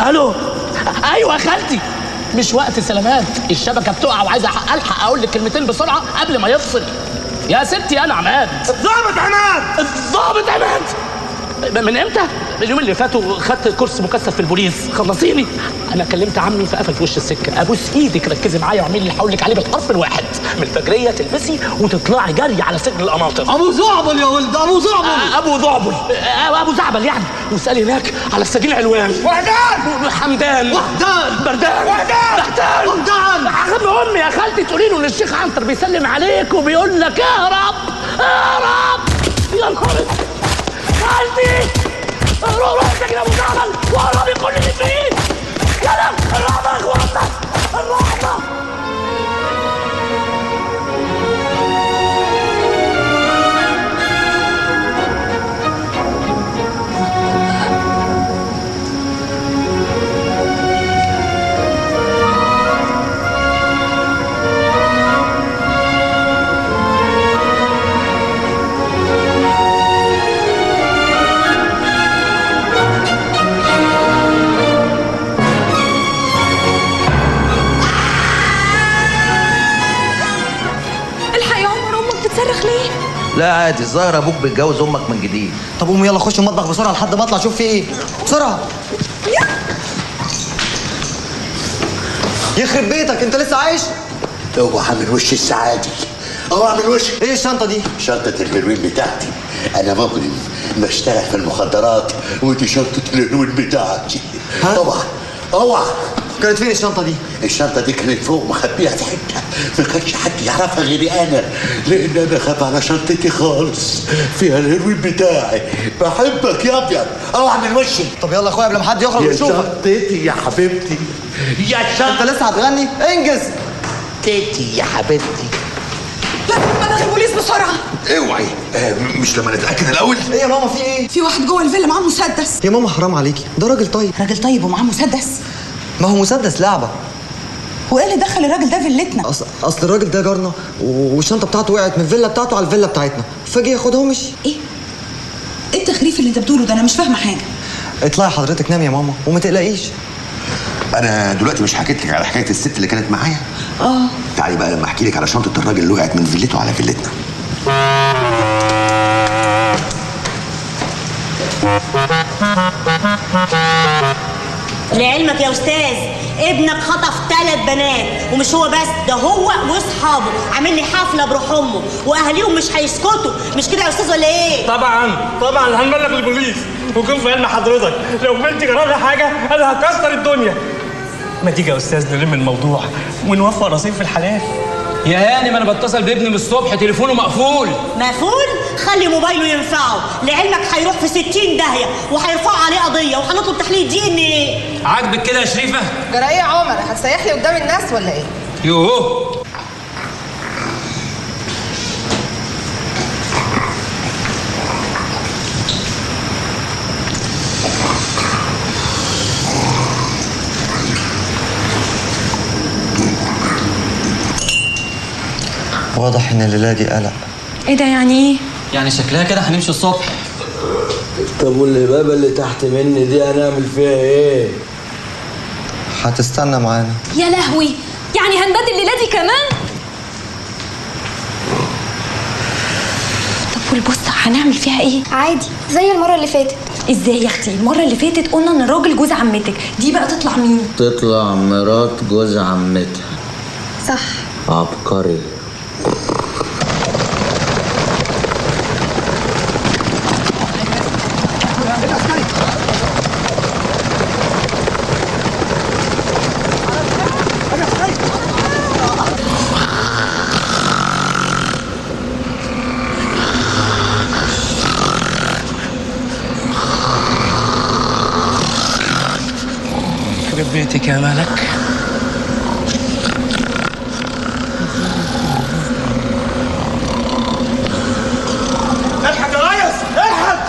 الو. ايوه يا خالتي، مش وقت سلامات، الشبكه بتقع وعايز الحق اقول لك كلمتين بسرعه قبل ما يفصل. يا ستي انا عماد. الضابط عماد. من امتى؟ اليوم اللي فاتوا خدت كورس مكثف في البوليس. خلصيني. انا كلمت عمي فقفل في وش السكه. ابوس ايدك ركزي معايا واعملي اللي هقول لك عليه بالحرف الواحد. من الفجريه تلبسي وتطلعي جري على سجن القناطر. ابو زعبل يا ولد، ابو زعبل. ابو زعبل يعني. واسالي هناك على السجين علوان. حمدان. بردان. عجب امي يا خالتي تقولي له ان الشيخ عنتر بيسلم عليك وبيقول لك اهرب. يا نهار خالتي، روح سجن ابو زعبل وهربي كل اللي فيه. يلا الرعبه يا اخوانا، الرعبه. لا عادي، الظاهر ابوك بيتجوز امك من جديد. طب قوم يلا خش المطبخ بسرعه لحد ما اطلع اشوف في ايه. بسرعه. يخرب بيتك، انت لسه عايش؟ اوعى من وش السعادة، اوعى من وش. ايه الشنطه دي؟ شنطه الهيروين بتاعتي. انا مجرم بشتغل في المخدرات، ودي شنطه الهيروين بتاعتي. طبعا اوعى. كانت فين الشنطه دي؟ الشنطه دي كانت فوق مخبيها في حته ما كانش حد يعرفها غيري انا، لان انا خاف على شنطتي خالص، فيها الهيروين بتاعي. بحبك يا ابيض، اوعى من وشي. طب يلا يا اخويا قبل ما حد يخرج ويشوفك. يا شنطتي يا حبيبتي، يا شنطتي. انت لسه هتغني؟ انجز. تيتي يا حبيبتي. لا بلغ البوليس بسرعه. اوعي. مش لما نتاكد الاول؟ ايه يا ماما في ايه؟ في واحد جوه الفيلا معاه مسدس. يا ماما حرام عليكي، ده راجل طيب. راجل طيب ومعاه مسدس؟ ما هو مسدس لعبه. وايه اللي دخل الراجل ده فيلتنا؟ اصل الراجل ده جارنا والشنطه بتاعته وقعت من الفيلا بتاعته على الفيلا بتاعتنا، فجي ياخدها ومشي. ايه التخريف اللي انت بتقوله ده؟ انا مش فاهمه حاجه. اطلعي حضرتك نام يا ماما وما تقلقيش. انا دلوقتي مش حكيت لك على حكايه الست اللي كانت معايا؟ تعالي بقى لما احكي لك على شنطه الراجل اللي وقعت من فيلته على فيلتنا. لعلمك يا استاذ ابنك خطف 3 بنات، ومش هو بس، ده هو واصحابه عامل لي حفله بروح امه، واهاليهم مش هيسكتوا. مش كده يا استاذ ولا ايه؟ طبعا هنبلغ البوليس، وكون في علم حضرتك لو بنتي جرالها حاجه انا هكسر الدنيا. ما تيجي يا استاذ نلم الموضوع ونوفق نصيب في الحلال. يا هاني ما انا بتصل بابني من الصبح تليفونه مقفول. مقفول؟ خلي موبايله ينفعه، لعلمك هيروح في 60 داهيه وهيرفعوا عليه قضيه وهنطلب تحليل DNA. عاجبك كده يا شريفه؟ جرى ايه يا عمر؟ هتسيح لي قدام الناس ولا ايه؟ يوه واضح ان الليله دي قلق. ايه ده يعني ايه؟ يعني شكلها كده هنمشي الصبح. طب والبابا اللي تحت مني دي هنعمل فيها ايه؟ هتستنى معانا. يا لهوي، يعني هنبات الليله دي كمان؟ طب والبصه هنعمل فيها ايه؟ عادي زي المره اللي فاتت. ازاي يا اختي؟ المره اللي فاتت قلنا ان الراجل جوز عمتك، دي بقى تطلع مين؟ تطلع مرات جوز عمتها. صح. عبقري. يخرب بيتك يا ملك. الحق يا ريس، الحق.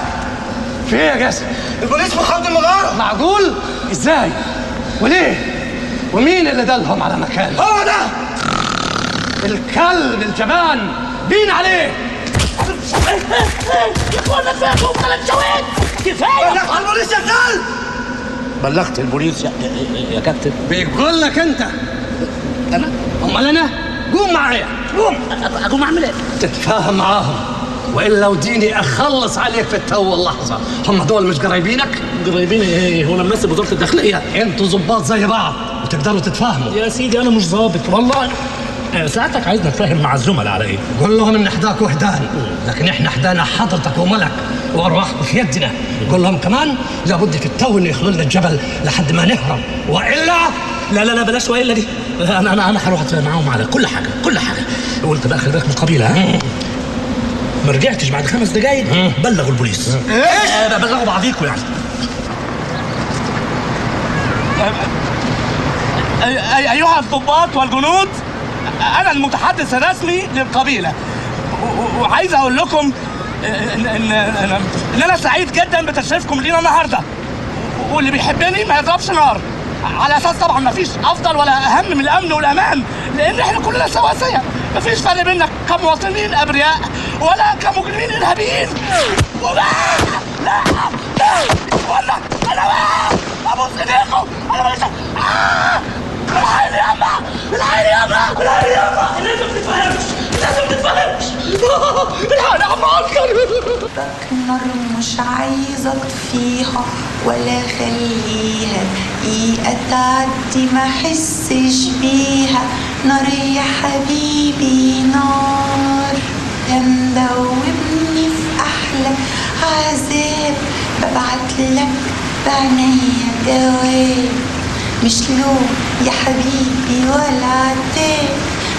في ايه يا جاسم؟ البوليس في حوض المغاره. معقول؟ ازاي؟ وليه؟ ومين اللي دلهم على مكان؟ هو ده الكلب الجبان، بين عليه. يا اخوانا فاهم 3 شويت كفايه. بلغت البوليس يا كلب. بلغت البوليس يا كابتن. بيقول لك انت. انا؟ امال انا؟ قوم معايا. قوم اعمل ايه؟ تتفاهم معاهم والا وديني اخلص عليك في التو واللحظه. هم دول مش قرايبينك؟ قرايبين ايه؟ هو انا ممثل وزاره الداخليه. انتوا ظباط زي بعض وتقدروا تتفاهموا. يا سيدي انا مش ظابط والله. ساعتك عايزنا نتفاهم مع الزملاء على ايه؟ قول لهم ان احداك وحدان، لكن احنا حدانا حضرتك وملك وارواحكم في يدنا. قول لهم كمان لابد في التو انه يخلوا لنا الجبل لحد ما نهرب، والا لا بلاش والا دي. انا هروح اتفاهم معاهم على كل حاجه كل حاجه. وانت بقى خلي بالك من القبيله. ها؟ ما رجعتش بعد 5 دقايق بلغوا البوليس. ايش؟ بلغوا بعضيكم يعني. ايها الضباط والجنود، انا المتحدث الرسمي للقبيله، وعايز اقول لكم ان انا سعيد جدا بتشريفكم لينا النهارده، واللي بيحبني ما يضربش نار، على اساس طبعا ما فيش افضل ولا اهم من الامن والامان، لان احنا كلنا سواسيه، ما فيش فرق بيننا كمواطنين ابرياء ولا كمجرمين ارهابيين. لا والله انا ابوس ايديكم، انا ماليش. الحقيني يابا، الحقيني يابا، الحقيني يابا. لازم تتفهمش، لازم تتفهمش. الحقيني يا عم عسكر. نار مش عايزة اطفيها ولا خليها دقيقة تعدي ما احسش بيها. نار يا حبيبي نار، ده مدوبني في احلى عذاب، ببعتلك بعناية جواب مش لون يا حبيبي ولا عتاب،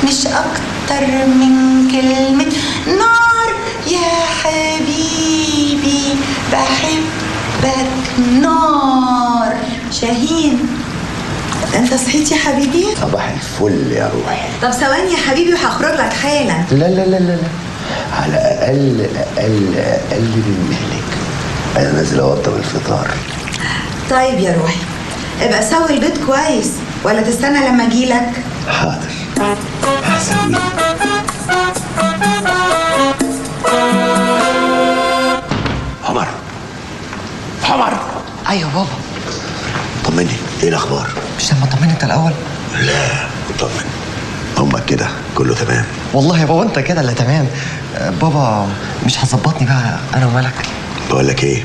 مش أكتر من كلمة نار يا حبيبي، بحبك نار. شاهين انت صحيت يا حبيبي؟ صباح الفل يا روحي. طب ثواني يا حبيبي وهخرج لك حالا. لا لا لا لا، على اقل من مهلك، انا نازل اوضب الفطار. طيب يا روحي ابقى سوي البيت كويس ولا تستنى لما اجيلك؟ حاضر هسويه. عمر. ايوه بابا. طمني، ايه الاخبار؟ مش لما طمني انت الاول؟ لا اطمن، امك كده كله تمام؟ والله يا بابا انت كده اللي تمام. بابا مش هتظبطني بقى انا وملك؟ بقول لك ايه،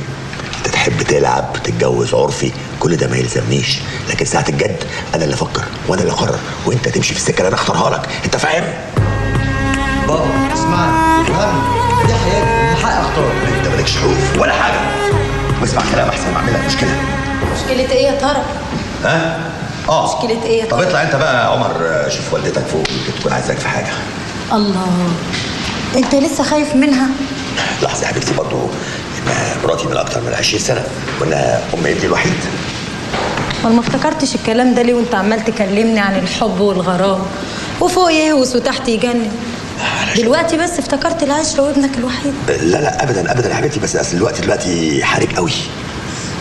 انت تحب تلعب تتجوز عرفي كل ده ما يلزمنيش، لكن ساعه الجد انا اللي افكر وانا اللي اقرر، وانت تمشي في السكه اللي انا اختارها لك، انت فاهم؟ بابا اسمعني، افهمني، دي حياتي، من حقي اختار. انت مالكش حقوق ولا حاجه، واسمع كلام احسن ما اعمل لك مشكله. مشكلة ايه يا ترى؟ ها؟ مشكلة ايه يا طب ترى؟ اطلع انت بقى يا عمر، شوف والدتك فوق يمكن تكون عايزاك في حاجه. الله، انت لسه خايف منها؟ لحظه يا حبيبتي، برضه مراتي من اكتر من 20 سنه وانا ام ابني الوحيد. امال ما افتكرتش الكلام ده ليه وانت عمال تكلمني عن الحب والغرام وفوق يهوس وتحت يجنن؟ دلوقتي بس افتكرت العشره وابنك الوحيد. لا لا ابدا ابدا يا حبيبتي، بس اصل دلوقتي حرج قوي.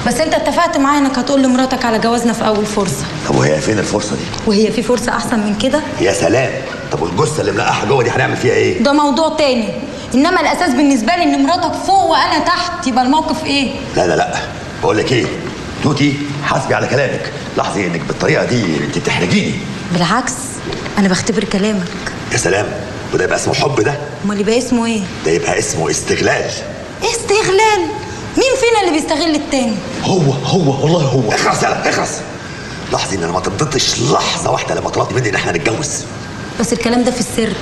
بس انت اتفقت معايا انك هتقول لمراتك على جوازنا في اول فرصه. طب وهي فين الفرصه دي؟ وهي في فرصه احسن من كده؟ يا سلام. طب والجثه اللي ملاقاها جوه دي هنعمل فيها ايه؟ ده موضوع تاني، انما الاساس بالنسبه لي ان مراتك فوق وانا تحت، يبقى الموقف ايه؟ لا لا لا، بقول لك ايه توتي، حاسبي على كلامك، لاحظي انك بالطريقه دي انت بتحرجيني. بالعكس انا بختبر كلامك. يا سلام، وده يبقى اسمه حب ده؟ امال يبقى اسمه ايه؟ ده يبقى اسمه استغلال. استغلال؟ مين فينا اللي بيستغل التاني؟ هو والله هو. اخرس يلا اخرس. لاحظي ان انا ما تنططش لحظه واحده لما طلبت مني ان احنا نتجوز. بس الكلام ده في السر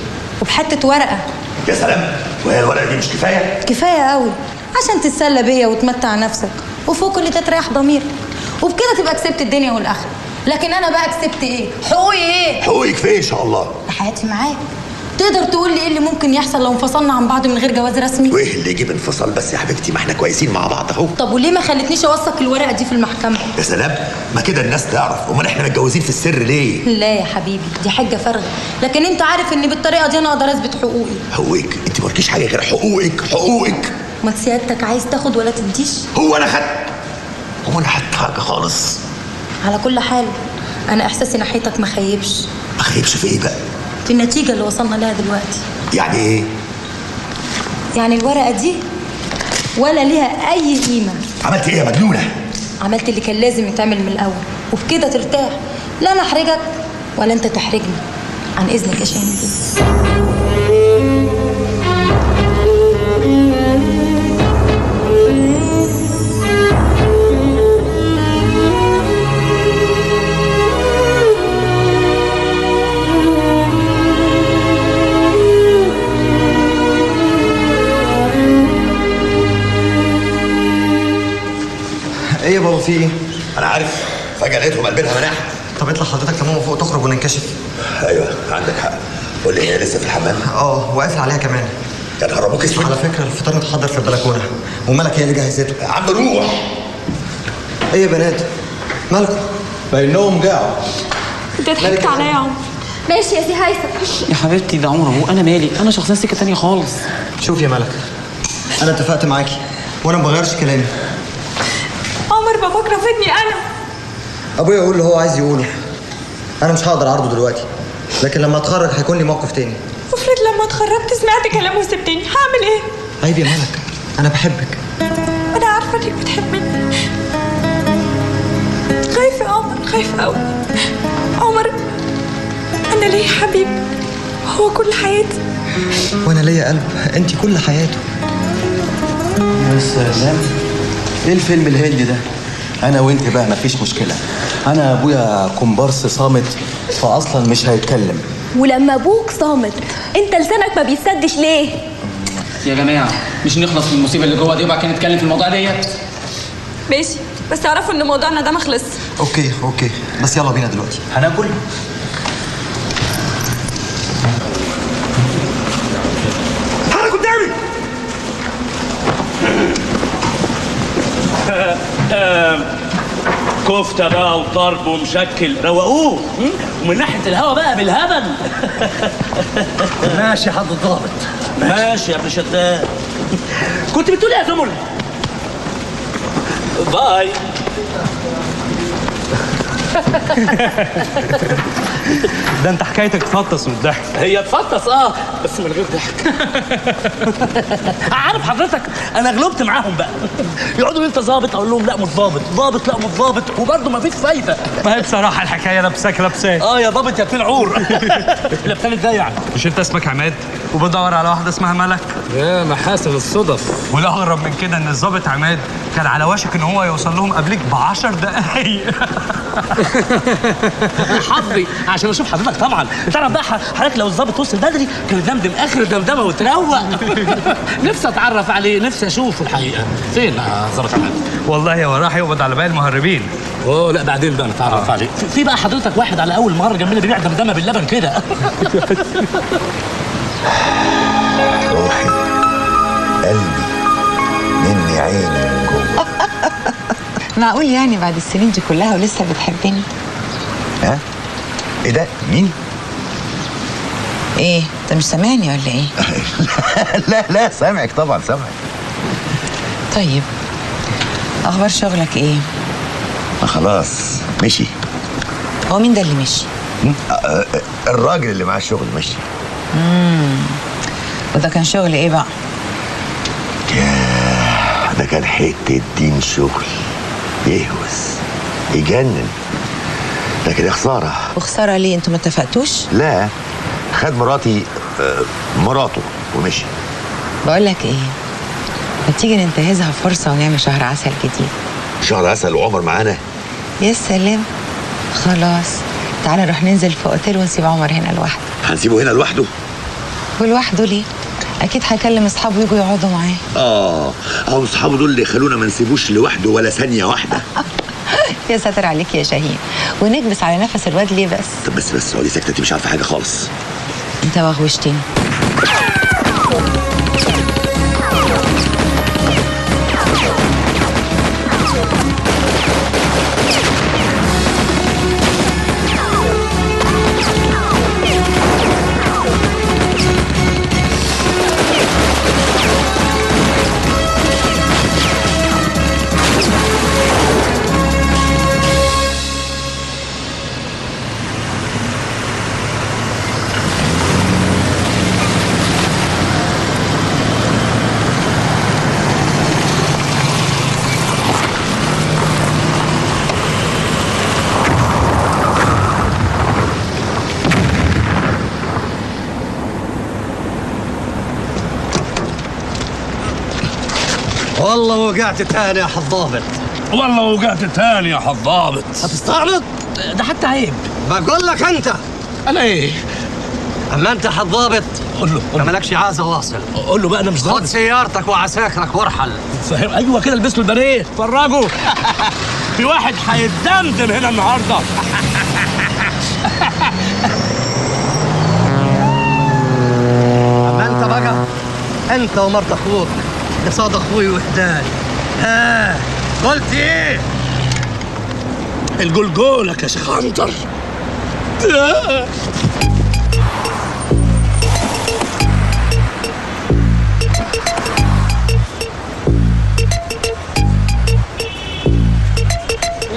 وبحته ورقه. يا سلام، وهي الورقه دي مش كفايه؟ كفايه قوي عشان تتسلى بيا وتمتع نفسك، وفوق كل ده تريح ضميرك، وبكده تبقى كسبت الدنيا والاخره. لكن انا بقى كسبت ايه؟ حقوقي ايه؟ حقوقك فين ان شاء الله؟ حياتي معاك. تقدر تقول لي ايه اللي ممكن يحصل لو انفصلنا عن بعض من غير جواز رسمي؟ وايه اللي يجيب انفصال بس يا حبيبتي؟ ما احنا كويسين مع بعض اهو. طب وليه ما خلتنيش اوثق الورقه دي في المحكمه؟ يا سلام، ما كده الناس تعرف، امال احنا متجوزين في السر ليه؟ لا يا حبيبي، دي حجه فارغه، لكن انت عارف ان بالطريقه دي انا اقدر اثبت حقوقي. حقوقك؟ انت مالكيش حاجه غير حقوقك. ما سيادتك عايز تاخد ولا تديش؟ هو انا خدت حاجه خالص. على كل حال انا احساسي ناحيتك ما خيبش. ما خيبش في ايه بقى؟ في النتيجه اللي وصلنا لها دلوقتي. يعني ايه؟ يعني الورقه دي ولا ليها اي قيمه. عملت ايه يا مجنونه؟ عملت اللي كان لازم يتعمل من الاول، وبكده ترتاح، لا انا احرجك ولا انت تحرجني. عن اذنك يا شاهين. ايه يا بابا في ايه؟ انا عارف، فجاه لقيتهم قلبينها مناح. طب اطلع حضرتك لماما فوق تخرج وننكشف. ايوه عندك حق. قول لي هي لسه في الحمام؟ وقافل عليها كمان. يا نهار ابوك اسود. على فكره الفطار متحضر في البلكونه وملك هي اللي جهزته. يا عم روح. ايه يا بنات؟ مالكم؟ بينهم جاعوا. انت ضحكت عليا يا عمر. ماشي يا سي هيثم. يا حبيبتي ده عمر ابوه، انا مالي، انا شخصيه سكه تانيه خالص. شوف يا ملك، انا اتفقت معاكي وانا ما بغيرش كلامي. عمر باباك رافضني انا. ابويا يقول اللي هو عايز يقوله، انا مش هقدر اعرضه دلوقتي، لكن لما اتخرج هيكون لي موقف تاني. افرض لما اتخرجت سمعت كلامه وسبتني، هعمل ايه؟ عيب يا ملك، انا بحبك. انا عارفه انك بتحبني. خايفه يا عمر، خايفه قوي. عمر انا ليا حبيب هو كل حياتي. وانا ليا قلب انت كل حياته. يا سلام، ايه الفيلم الهندي ده؟ انا وانت بقى مفيش مشكله، انا ابويا كومبارس صامت فاصلا مش هيتكلم. ولما ابوك صامت انت لسانك ما بيسدش ليه؟ يا جماعه مش نخلص من المصيبه اللي جوه دي وبعد كده نتكلم في الموضوع ديت؟ ماشي، بس اعرفوا ان موضوعنا ده ما خلصش. اوكي بس يلا بينا دلوقتي. هناكل؟ تعالى قدامي. كفتة بقى وطرب ومشكل روقوه، ومن ناحية الهوا بقى بالهبل. ماشي يا حضرة الضابط. ماشي يا ابن شداد. كنت بتقول ايه يا زمر؟ باي. ده انت حكايتك تفطس من الضحك. هي تفطس بس من غير ضحك. عارف حضرتك انا غلبت معاهم بقى. يقعدوا انت ظابط اقول لهم لا مش ظابط، ظابط لا مش ظابط، وبرضه ما فيش فايده. ما هي بصراحه الحكايه لابساك لابساه. يا ظابط يا اتنين عور. لابسان ازاي يعني؟ مش انت اسمك عماد وبدور على واحده اسمها ملك؟ يا محاسن الصدف. والاغرب من كده ان الظابط عماد كان على وشك ان هو يوصل لهم قبليك ب10 دقايق. حظي عشان اشوف حضرتك طبعا. تعرف بقى حضرتك لو الظابط وصل بدري كان دمدم اخر دمدمه وتروق. نفسي اتعرف عليه، نفسي اشوفه الحقيقه. فين ظابط عماد؟ والله هو راح يقبض على باقي المهربين. لا بعدين بقى نتعرف عليه. في بقى حضرتك واحد على اول مره جنبنا بيبيع دمدمه باللبن كده. روحي قلبي مني عيني من جوه. معقول يعني بعد السنين دي كلها ولسه بتحبني؟ ها؟ ايه ده؟ مين؟ ايه؟ انت مش سامعني ولا ايه؟ لا سامعك طبعا سامعك. طيب اخبار شغلك ايه؟ ما خلاص مشي. هو مين ده اللي مشي؟ الراجل اللي معاه الشغل مشي. وده كان شغل ايه بقى؟ ده كان حته دين شغل يهوس يجنن، لكن يا خساره. وخساره ليه؟ انتوا ما اتفقتوش؟ لا، خد مراته ومشي. بقول لك ايه، ما تيجي ننتهزها فرصه ونعمل شهر عسل جديد. شهر عسل وعمر معانا؟ يا سلام، خلاص تعالى نروح ننزل في اوتيل ونسيب عمر هنا لوحده. هنسيبه هنا لوحده؟ ولوحده ليه؟ اكيد هيكلم اصحابه يجوا يقعدوا معاه. اهو اصحابه دول اللي يخلونا ما نسيبوش لوحده ولا ثانيه واحده. يا ساتر عليك يا شاهين، ونكبس على نفس الواد ليه بس؟ طب بس اقعدي ساكته، انت مش عارفه حاجه خالص. انت وغوشتني. والله وقعت تاني يا حضابط. والله وقعت تاني يا حضابط. هتستعرض؟ ده حتى عيب. بقول لك انت. انا ايه؟ اما انت حضابط قول له ما مالكش عازه واصل. قول له بقى انا مش ضابط. خد سيارتك وعساكرك وارحل. فاهم؟ ايوه كده البس له البنيه. اتفرجوا. في واحد هيتدمدم هنا النهارده. اما انت بقى انت ومرت اخوك قصاد اخوي وحدان. قلت ايه؟ الجلجولك يا شيخ عنتر.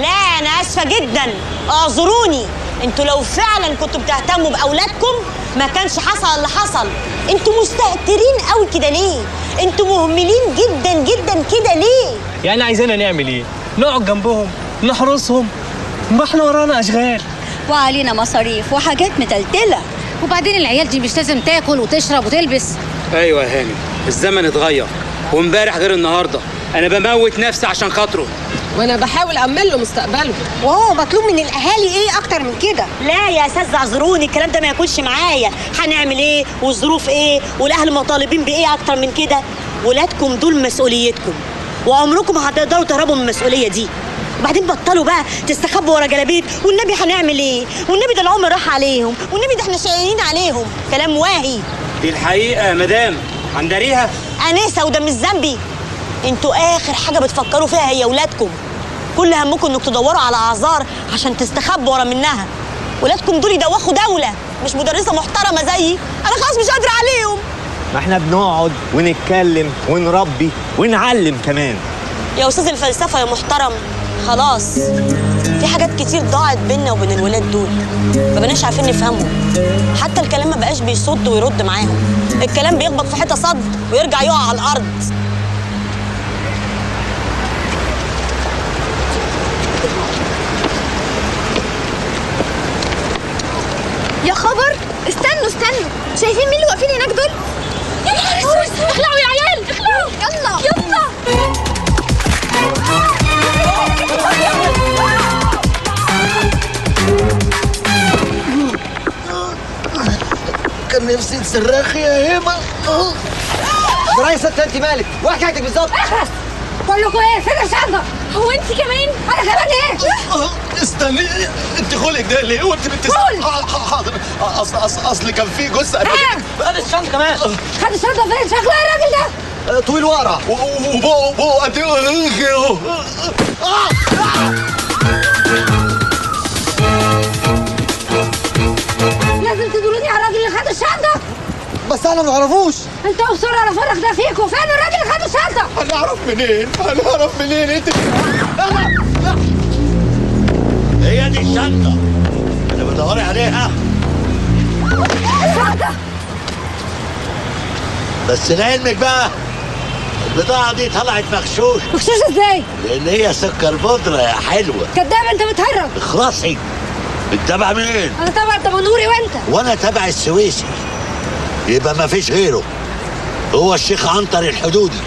لا انا اسفه جدا، اعذروني. انتوا لو فعلا كنتوا بتهتموا باولادكم ما كانش حصل اللي حصل. انتوا مستهترين قوي كده ليه؟ انتوا مهملين جدا جدا كده ليه؟ يعني عايزيننا نعمل ايه؟ نقعد جنبهم نحرسهم؟ ما احنا ورانا اشغال وعلينا مصاريف وحاجات متلتله. وبعدين العيال دي مش لازم تاكل وتشرب وتلبس؟ ايوه يا هاني، الزمن اتغير وامبارح غير النهارده. انا بموت نفسي عشان خاطره، وانا بحاول امن له مستقبله. وهو مطلوب من الاهالي ايه اكتر من كده؟ لا يا استاذ اعذروني، الكلام ده ما ياكلش معايا. هنعمل ايه والظروف ايه والاهل مطالبين بايه اكتر من كده؟ ولادكم دول مسؤوليتكم وعمركم هتقدروا تهربوا من المسؤوليه دي. وبعدين بطلوا بقى تستخبوا ورا جلابيت، والنبي هنعمل ايه؟ والنبي ده العمر راح عليهم، والنبي ده احنا شايلين عليهم، كلام واهي. دي الحقيقه يا مدام، هنداريها؟ انسه وده مش ذنبي. انتوا اخر حاجه بتفكروا فيها هي ولادكم. كل همكم انكم تدوروا على اعذار عشان تستخبوا ورا منها. ولادكم دول يدوخوا دوله، مش مدرسه محترمه زيي. انا خلاص مش قادره عليهم. ما احنا بنقعد ونتكلم ونربي ونعلم كمان. يا استاذ الفلسفه يا محترم، خلاص في حاجات كتير ضاعت بينا وبين الولاد دول، ما بقناش عارفين نفهمهم. حتى الكلام ما بقاش بيصد ويرد معاهم، الكلام بيخبط في حته صد ويرجع يقع على الارض. يا خبر، استنوا شايفين مين اللي واقفين هناك دول؟ يا نهار اسود، اخلعوا يا عيال، اخلعوا يلا. كان نفسي تصرخي يا هبه. براي ست انت مالك؟ وحكايتك بالظبط؟ اخرس. بقول لكم ايه؟ فين الشنطه؟ هو انت كمان؟ انا كمان ايه؟ استني، انت خلقك ده ليه وانت حاضر. اصل كان في جثه خد الشنطه كمان. خد الشنطه فين؟ شكله ايه الراجل ده؟ طويل ورا وبقه قد ايه. لازم تدلوني على الراجل اللي خد الشنطه. بس انا ما اعرفوش. انت اصر على فرق ده فيكوا. فين الراجل اللي خد الشنطه؟ هنعرف منين انت؟ هي دي الشنطه اللي بتدوري عليها. الشنطه. بس لعلمك بقى البضاعه دي طلعت مغشوش. مغشوش ازاي؟ لان هي سكر بودره يا حلوه. كداب، انت بتهرب. اخرسي. انت تبع مين؟ انا تبع الدمنهوري وانت؟ وانا تبع السويسي. يبقى ما فيش غيره. هو الشيخ عنتر الحدودي،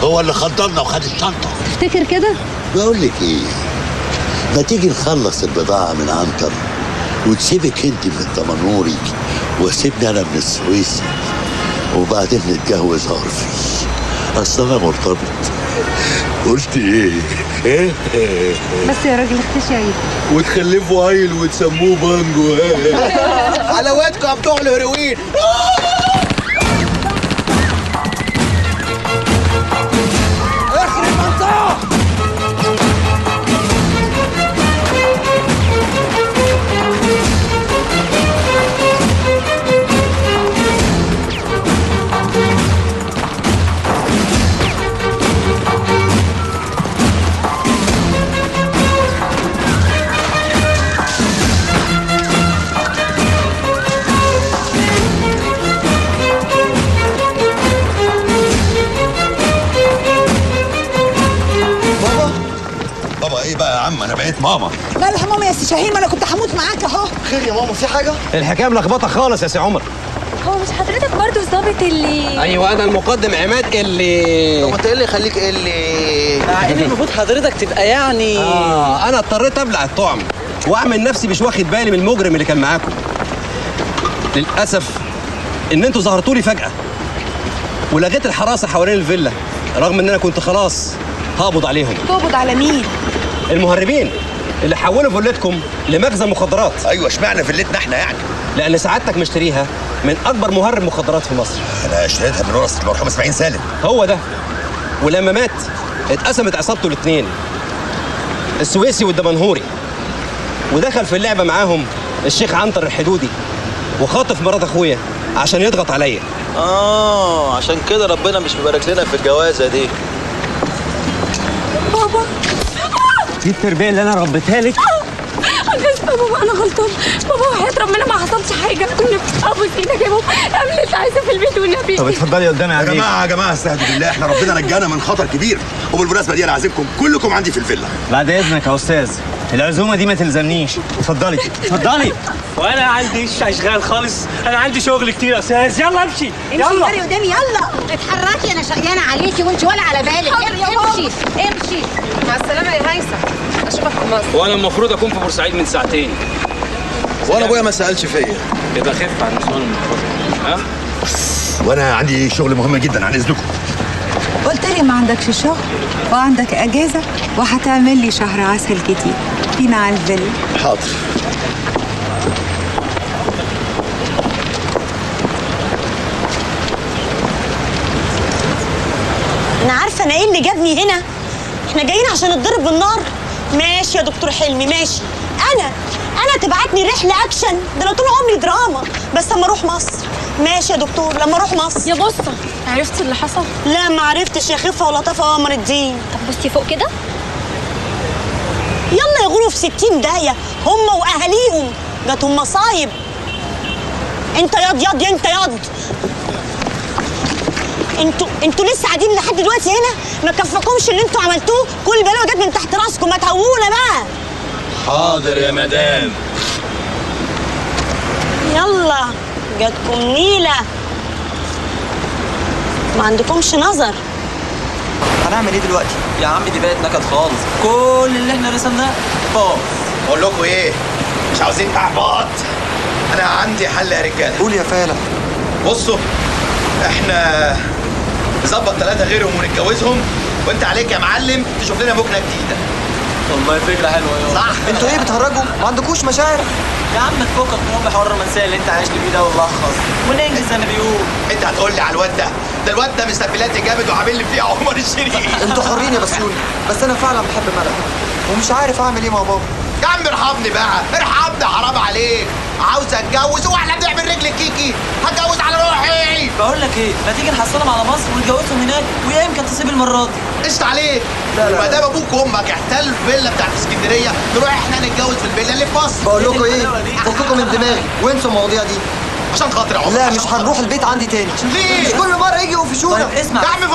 هو اللي خضرنا وخد الشنطه. تفتكر كده؟ بقول لك ايه، ما تيجي نخلص البضاعه من عنتر وتسيبك انت من الدمنهوري وسيبني انا من السويسي، وبعدين نتجوز عرفي. اصل انا مرتبط. قلت ايه؟ بس يا راجل اختشي عيد وتخلفوا عيل وتسموه بانجو. حلاواتكم يا بتوع الهيروين. اخر المنطقه. ايه بقى يا عم، انا بقيت ماما. مالها ماما يا سي شاهين؟ ما انا كنت هموت معاك اهو. خير يا ماما، في حاجه؟ الحكايه ملخبطه خالص يا سي عمر. هو مش حضرتك برضه الظابط اللي ايوه انا المقدم عماد اللي طب انت ايه اللي يخليك اللي مع ان المفروض حضرتك تبقى يعني انا اضطريت ابلع الطعم واعمل نفسي مش واخد بالي من المجرم اللي كان معاكم. للاسف ان انتوا ظهرتوا لي فجاه ولغيت الحراسه حوالين الفيلا، رغم ان انا كنت خلاص هقبض عليهم. تقبض على مين؟ المهربين اللي حولوا فيلتكم لمخزن مخدرات. ايوه، اشمعنى فيلتنا احنا يعني؟ لان سعادتك مشتريها من اكبر مهرب مخدرات في مصر. انا اشتريتها من ورثه المرحوم اسماعيل سالم. هو ده. ولما مات اتقسمت عصابته الاثنين، السويسي والدمنهوري، ودخل في اللعبه معاهم الشيخ عنتر الحدودي وخاطف مرات اخويا عشان يضغط عليا. عشان كده ربنا مش مبارك لنا في الجوازه دي. بابا دي التربيه اللي انا ربيتها لك. انا اسفه بابا، انا غلطان بابا، وحياة ربنا ما حصلش حاجه. والنبي ابوس ايدك يا بابا، اعمل اللي انت عايزه في البيت والنبي. طب اتفضلي قدامي يا جماعه استهدوا بالله، احنا ربنا نجانا من خطر كبير. وبالمناسبه دي انا عازمكم كلكم عندي في الفيلا. بعد اذنك يا استاذ، العزومه دي ما تلزمنيش. اتفضلي اتفضلي. وانا عنديش اشغال خالص، انا عندي شغل كتير يا استاذ. يلا امشي يلا امشي قدامي يلا. اتحركي، انا شقيانه عليكي وانت ولا على بالك. امشي. مع السلامه يا هيثم، اشوفك في مصر. وانا المفروض اكون في بورسعيد من ساعتين. وانا ابويا ما سالش فيا. يبقى خف عن السؤال المفروض. ها؟ وانا عندي شغل مهم جدا عن اذنكم. قلت لي ما عندكش شغل وعندك اجازه وهتعمل لي شهر عسل جديد فينا على الفيلا. حاضر. انا عارفه انا ايه اللي جابني هنا. احنا جايين عشان نتضرب بالنار. ماشي يا دكتور حلمي ماشي. انا تبعتني رحله اكشن، ده انا طول عمري دراما، بس لما اروح مصر. ماشي يا دكتور لما اروح مصر. يا بصة عرفتي اللي حصل؟ لا ما عرفتش يا خفه ولطافه وقمر الدين. طب بصي فوق كده. يلا يغوروا في 60 داهيه هم واهاليهم، جاتهم مصايب. انت ياض انت ياض. انتوا لسه قاعدين لحد دلوقتي هنا؟ ما كفاكمش اللي انتوا عملتوه؟ كل البلاوي جت من تحت راسكم، ما تهوونا بقى. حاضر يا مدام. يلا جاتكم نيله، ما عندكمش نظر. هنعمل ايه دلوقتي؟ يا عم دي بقت نكد خالص، كل اللي احنا رسمناه باظ. بقول لكم ايه؟ مش عاوزين احباط. انا عندي حل يا رجاله. قول يا فالح. بصوا احنا نظبط 3 غيرهم ونتجوزهم، وانت عليك يا معلم تشوف لنا بكره جديده. والله فكره حلوه يا صح. انتوا ايه بتهرجوا؟ ما عندكوش مشاعر؟ يا عم تفكك من ام حوار الرومانسيه اللي انت عايش فيه ده، والله خلاص وننجز زي ما بيقول. انت هتقول لي على الواد ده الواد ده مسبلاتي جامد وعامل لي فيها عمر الشريف. انتوا حرين يا بسيوني، بس انا فعلا بحب ملك ومش عارف اعمل ايه مع بابا. يا عم ارحمني بقى، ارحمني حرام عليك. عاوز اتجوز واحنا بنعمل رجل كيكي، هتجوز على روحي. بقول لك ايه، ما تيجي نحصلهم على مصر ونتجوزهم هناك ويمكن تصيب المره دي. قشطة عليك. ما دام ابوك وامك احتلوا الفيلا بتاعت اسكندريه، نروح احنا نتجوز في الفيلا اللي في مصر. بقول لكم ايه، فككم من دماغي وانسوا المواضيع دي عشان خاطر يا عمر. لا مش هنروح البيت عندي تاني. ليه؟ كل مره يجي يقفشونا. طيب اسمع، يا عم